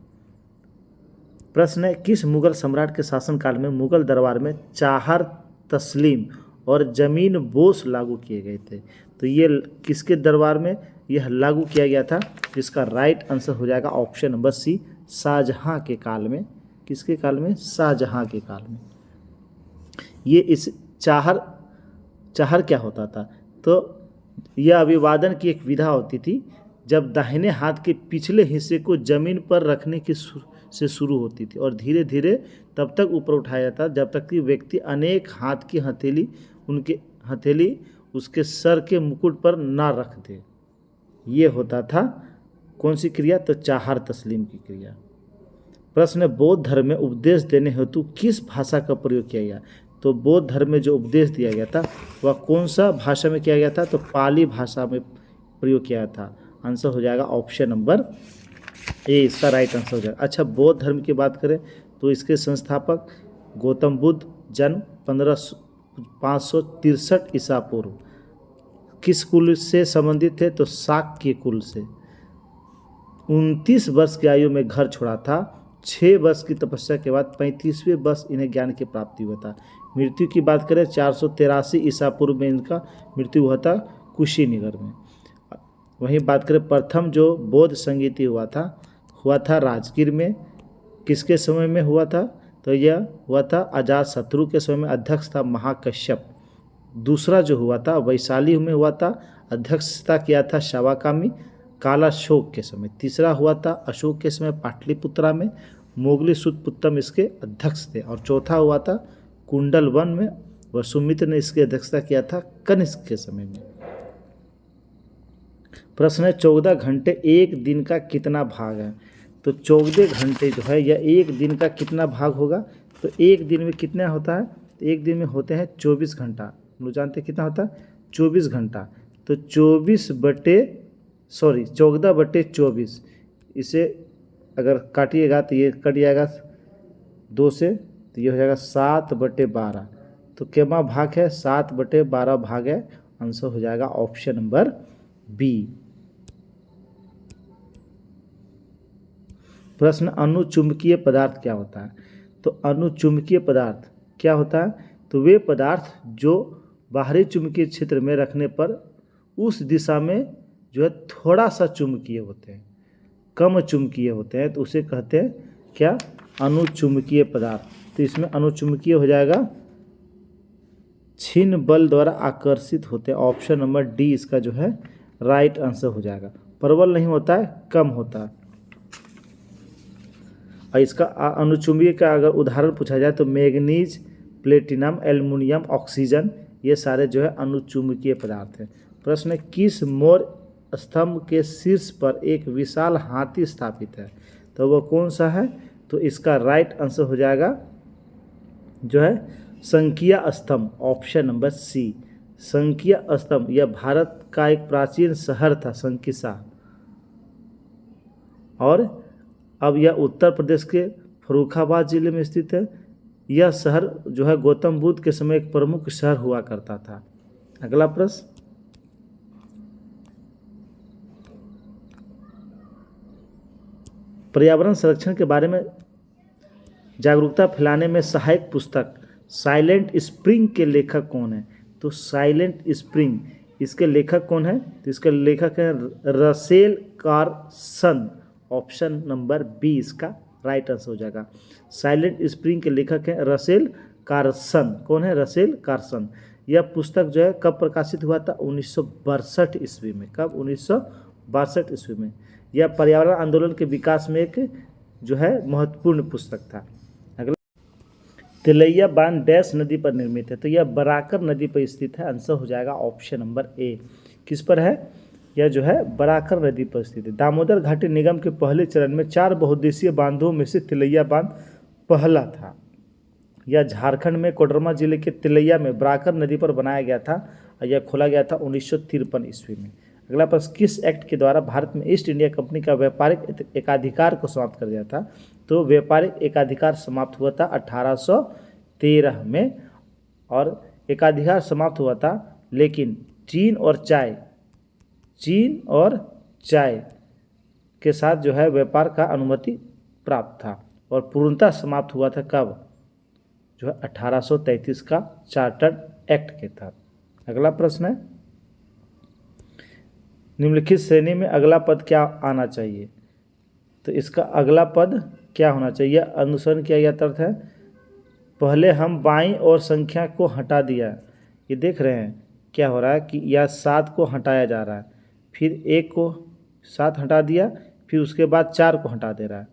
प्रश्न है, किस मुगल सम्राट के शासनकाल में मुगल दरबार में चाहर तस्लीम और जमीन बोस लागू किए गए थे, तो ये किसके दरबार में यह लागू किया गया था, जिसका राइट आंसर हो जाएगा ऑप्शन नंबर सी, शाहजहां के काल में। किसके काल में, शाहजहां के काल में। ये इस चाहर क्या होता था, तो यह अभिवादन की एक विधा होती थी, जब दाहिने हाथ के पिछले हिस्से को जमीन पर रखने की से शुरू होती थी और धीरे धीरे तब तक ऊपर उठाया जाता जब तक कि व्यक्ति अनेक हाथ की हथेली उसके सर के मुकुट पर ना रख दे। ये होता था कौन सी क्रिया, तो चाहर तस्लीम की क्रिया। प्रश्न है, बौद्ध धर्म में उपदेश देने हेतु किस भाषा का प्रयोग किया गया, तो बौद्ध धर्म में जो उपदेश दिया गया था वह कौन सा भाषा में किया गया था, तो पाली भाषा में प्रयोग किया था, आंसर हो जाएगा ऑप्शन नंबर ए, इसका राइट आंसर हो जाएगा। अच्छा, बौद्ध धर्म की बात करें तो इसके संस्थापक गौतम बुद्ध, जन्म 563 ईसा पूर्व, किस कुल से संबंधित थे, तो शाक्य कुल से। 29 वर्ष की आयु में घर छोड़ा था, 6 वर्ष की तपस्या के बाद 35वें वर्ष इन्हें ज्ञान की प्राप्ति हुआ था। मृत्यु की बात करें 483 ईसा पूर्व में इनका मृत्यु हुआ था कुशीनगर में। वहीं बात करें प्रथम जो बौद्ध संगीति हुआ था राजगीर में, किसके समय में हुआ था, तो यह हुआ था अजात शत्रु के समय में, अध्यक्ष था महाकश्यप। दूसरा जो हुआ था वैशाली में हुआ था, अध्यक्षता किया था शावाकामी कालाशोक के समय। तीसरा हुआ था अशोक के समय पाटलिपुत्रा में, मोगली सुतपुत्तम इसके अध्यक्ष थे। और चौथा हुआ था कुंडल वन में, वसुमित्र ने इसकी अध्यक्षता किया था कनिष्क के समय में। प्रश्न है, 14 घंटे एक दिन का कितना भाग है, तो 14 घंटे जो है यह एक दिन का कितना भाग होगा, तो एक दिन में कितना होता है, तो एक दिन में होते हैं 24 घंटा। हम लोग जानते हैं कितना होता है 24 घंटा, तो 14/24, इसे अगर काटिएगा तो ये कट जाएगा 2 से तो ये हो जाएगा 7/12। तो केमा भाग है 7/12 भाग है, आंसर हो जाएगा ऑप्शन नंबर बी। प्रश्न अनुचुंबकीय पदार्थ क्या होता है? तो अनुचुंबकीय पदार्थ क्या होता है? तो वे पदार्थ जो बाहरी चुंबकीय क्षेत्र में रखने पर उस दिशा में जो है थोड़ा सा चुंबकीय होते हैं, कम चुंबकीय होते हैं, तो उसे कहते हैं क्या? अनुचुंबकीय पदार्थ। तो इसमें अनुचुंबकीय हो जाएगा छिन्न बल द्वारा आकर्षित होते हैं। ऑप्शन नंबर डी इसका जो है राइट आंसर हो जाएगा। प्रबल नहीं होता है, कम होता है। और इसका अनुचुंबकीय का अगर उदाहरण पूछा जाए तो मैग्नीज, प्लेटिनम, एल्युमिनियम, ऑक्सीजन, ये सारे जो है अनुचुंबकीय पदार्थ हैं। प्रश्न है, किस मौर्य स्तंभ के शीर्ष पर एक विशाल हाथी स्थापित है? तो वो कौन सा है? तो इसका राइट आंसर हो जाएगा जो है संकिया स्तंभ। ऑप्शन नंबर सी, संकिया स्तंभ। यह भारत का एक प्राचीन शहर था संकिसा, और अब यह उत्तर प्रदेश के फर्रुखाबाद जिले में स्थित है। यह शहर जो है गौतम बुद्ध के समय एक प्रमुख शहर हुआ करता था। अगला प्रश्न, पर्यावरण संरक्षण के बारे में जागरूकता फैलाने में सहायक पुस्तक साइलेंट स्प्रिंग के लेखक कौन है? तो साइलेंट स्प्रिंग, इसके लेखक कौन है? तो इसके लेखक है Russell Carson. Option number B इसका राइट आंसर हो जाएगा। साइलेंट स्प्रिंग के लेखक हैं रसेल कार्सन। कौन है? Russell Carson. यह पुस्तक जो है कब प्रकाशित हुआ था? 1962 ईस्वी में। कब? 1962 ईस्वी में। यह पर्यावरण आंदोलन के विकास में एक जो है महत्वपूर्ण पुस्तक था। अगला, तिलैया बांध डैश नदी पर निर्मित है? तो यह बराकर नदी पर स्थित है। आंसर हो जाएगा ऑप्शन नंबर ए। किस पर है? यह जो है बराकर नदी पर स्थित है। दामोदर घाटी निगम के पहले चरण में 4 बहुउद्देशीय बांधों में से तिलैया बांध पहला था। यह झारखंड में कोडरमा जिले के तिलैया में बराकर नदी पर बनाया गया था और यह खोला गया था 1953 ईस्वी में। अगला प्रश्न, किस एक्ट के द्वारा भारत में ईस्ट इंडिया कंपनी का व्यापारिक एकाधिकार को समाप्त कर दिया था? तो व्यापारिक एकाधिकार समाप्त हुआ था 1813 में, और एकाधिकार समाप्त हुआ था, लेकिन चीन और चाय के साथ जो है व्यापार का अनुमति प्राप्त था, और पूर्णतः समाप्त हुआ था कब? जो है 1833 का चार्टर्ड एक्ट के तहत। अगला प्रश्न है, निम्नलिखित श्रेणी में अगला पद क्या आना चाहिए? तो इसका अगला पद क्या होना चाहिए? अनुसरण किया गया अर्थ है, पहले हम बाईं और संख्या को हटा दिया। ये देख रहे हैं क्या हो रहा है कि यह 7 को हटाया जा रहा है, फिर 1 को 7 हटा दिया, फिर उसके बाद 4 को हटा दे रहा है,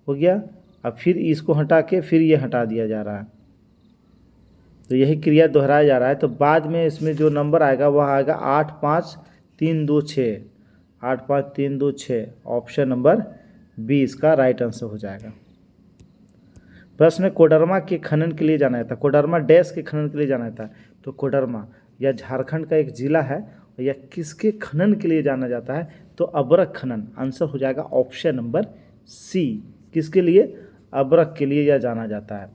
हो गया। अब फिर इसको हटा के फिर ये हटा दिया जा रहा है, तो यही क्रिया दोहराया जा रहा है। तो बाद में इसमें जो नंबर आएगा वह आएगा 8 5 3 2 6, 8 5 3 2 6। ऑप्शन नंबर बी इसका राइट आंसर हो जाएगा। प्रश्न, कोडरमा के खनन के लिए जाना था। कोडरमा डैश के खनन के लिए जाना था? तो कोडरमा यह झारखंड का एक जिला है, और यह किसके खनन के लिए जाना जाता है? तो अबरख खनन। आंसर हो जाएगा ऑप्शन नंबर सी। किसके लिए? अबरख के लिए यह जाना जाता है।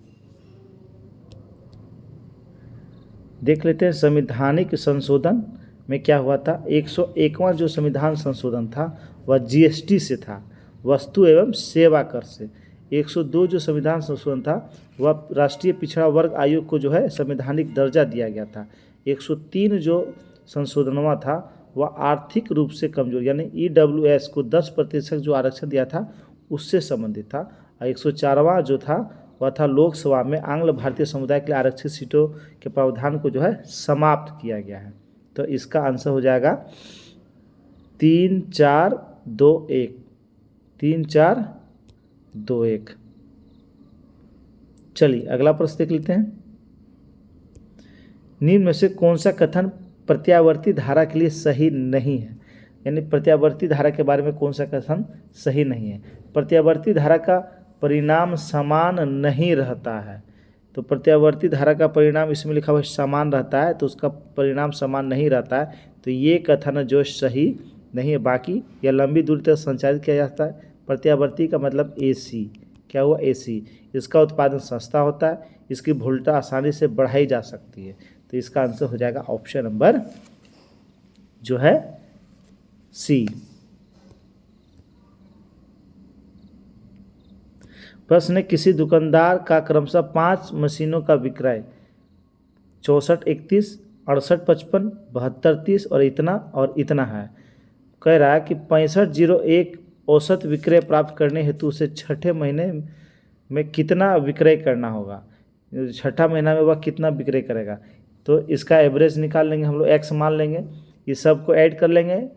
देख लेते हैं संवैधानिक संशोधन में क्या हुआ था। 101वां जो संविधान संशोधन था वह जीएसटी से था, वस्तु एवं सेवा कर से। 102 जो संविधान संशोधन था वह राष्ट्रीय पिछड़ा वर्ग आयोग को जो है संवैधानिक दर्जा दिया गया था। 103 जो संशोधनवा था वह आर्थिक रूप से कमजोर यानी EWS को 10% जो आरक्षण दिया था उससे संबंधित था। और 104वां जो था वह था लोकसभा में आंग्ल भारतीय समुदाय के लिए आरक्षित सीटों के प्रावधान को जो है समाप्त किया गया है। तो इसका आंसर हो जाएगा 3 4 2 1, 3 4 2 1। चलिए अगला प्रश्न देख लेते हैं। निम्न में से कौन सा कथन प्रत्यावर्ती धारा के लिए सही नहीं है? यानी प्रत्यावर्ती धारा के बारे में कौन सा कथन सही नहीं है? प्रत्यावर्ती धारा का परिणाम समान नहीं रहता है। तो प्रत्यावर्ती धारा का परिणाम इसमें लिखा हुआ समान रहता है, तो उसका परिणाम समान नहीं रहता है, तो ये कथन जो सही नहीं है। बाकी यह लंबी दूरी तक संचारित किया जाता है। प्रत्यावर्ती का मतलब AC, क्या हुआ, AC। इसका उत्पादन सस्ता होता है, इसकी वोल्टेज आसानी से बढ़ाई जा सकती है। तो इसका आंसर हो जाएगा ऑप्शन नंबर जो है सी। प्रश्न है, किसी दुकानदार का क्रमशः 5 मशीनों का विक्रय 64, 31, 68, 55, 72, 30 और इतना है। कह रहा है कि 6501 औसत विक्रय प्राप्त करने हेतु उसे छठे महीने में कितना विक्रय करना होगा। छठा महीना में वह कितना विक्रय करेगा। तो इसका एवरेज निकाल लेंगे हम लोग, x मान लेंगे, ये सब को ऐड कर लेंगे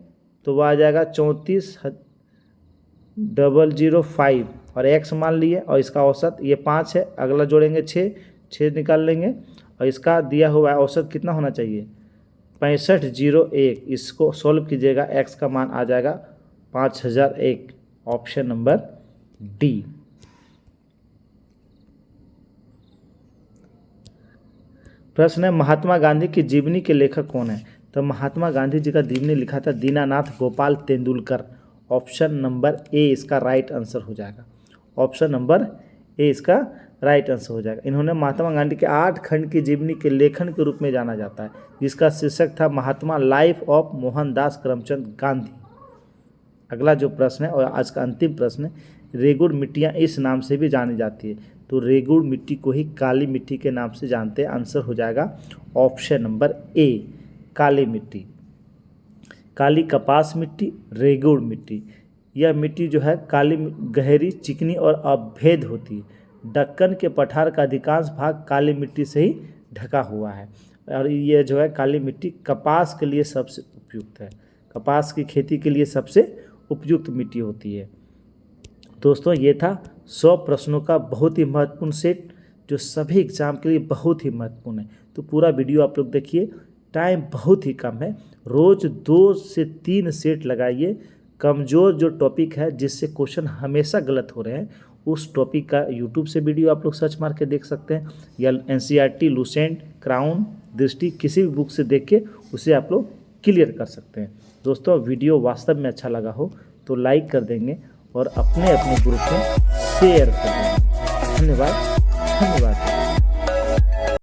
तो वह आ जाएगा 34,005 और x मान लिए और इसका औसत ये 5 है, अगला जोड़ेंगे 6 निकाल लेंगे और इसका दिया हुआ है औसत कितना होना चाहिए 6501। इसको सॉल्व कीजिएगा, x का मान आ जाएगा 5001, ऑप्शन नंबर डी। प्रश्न है, महात्मा गांधी की जीवनी के लेखक कौन है। तो महात्मा गांधी जी का जीवनी लिखा था Dinanath Gopal Tendulkar, option number A इसका राइट आंसर हो जाएगा। ऑप्शन नंबर ए इसका राइट आंसर हो जाएगा। इन्होंने महात्मा गांधी के 8 खंड की जीवनी के लेखन के रूप में जाना जाता है, जिसका शीर्षक था महात्मा लाइफ ऑफ मोहनदास करमचंद गांधी। अगला जो प्रश्न है और आज का अंतिम प्रश्न है, रेगुड़ मिट्टियाँ इस नाम से भी जानी जाती है। तो रेगुड़ मिट्टी को ही काली मिट्टी के नाम से जानते हैं। आंसर हो जाएगा ऑप्शन नंबर ए, काली मिट्टी। काली कपास मिट्टी, रेगुड़ मिट्टी। यह मिट्टी जो है काली, गहरी, चिकनी और अभेद होती है। दक्कन के पठार का अधिकांश भाग काली मिट्टी से ही ढका हुआ है और ये जो है काली मिट्टी कपास के लिए सबसे उपयुक्त है। कपास की खेती के लिए सबसे उपयुक्त मिट्टी होती है। दोस्तों ये था 100 प्रश्नों का बहुत ही महत्वपूर्ण सेट जो सभी एग्जाम के लिए बहुत ही महत्वपूर्ण है। तो पूरा वीडियो आप लोग देखिए, टाइम बहुत ही कम है, रोज़ 2 से 3 सेट लगाइए। कमज़ोर जो टॉपिक है जिससे क्वेश्चन हमेशा गलत हो रहे हैं उस टॉपिक का यूट्यूब से वीडियो आप लोग सर्च मार के देख सकते हैं, या NCERT, लूसेंट, क्राउन, दृष्टि किसी भी बुक से देख के उसे आप लोग क्लियर कर सकते हैं। दोस्तों वीडियो वास्तव में अच्छा लगा हो तो लाइक कर देंगे और अपने ग्रुप में शेयर कर देंगे। धन्यवाद।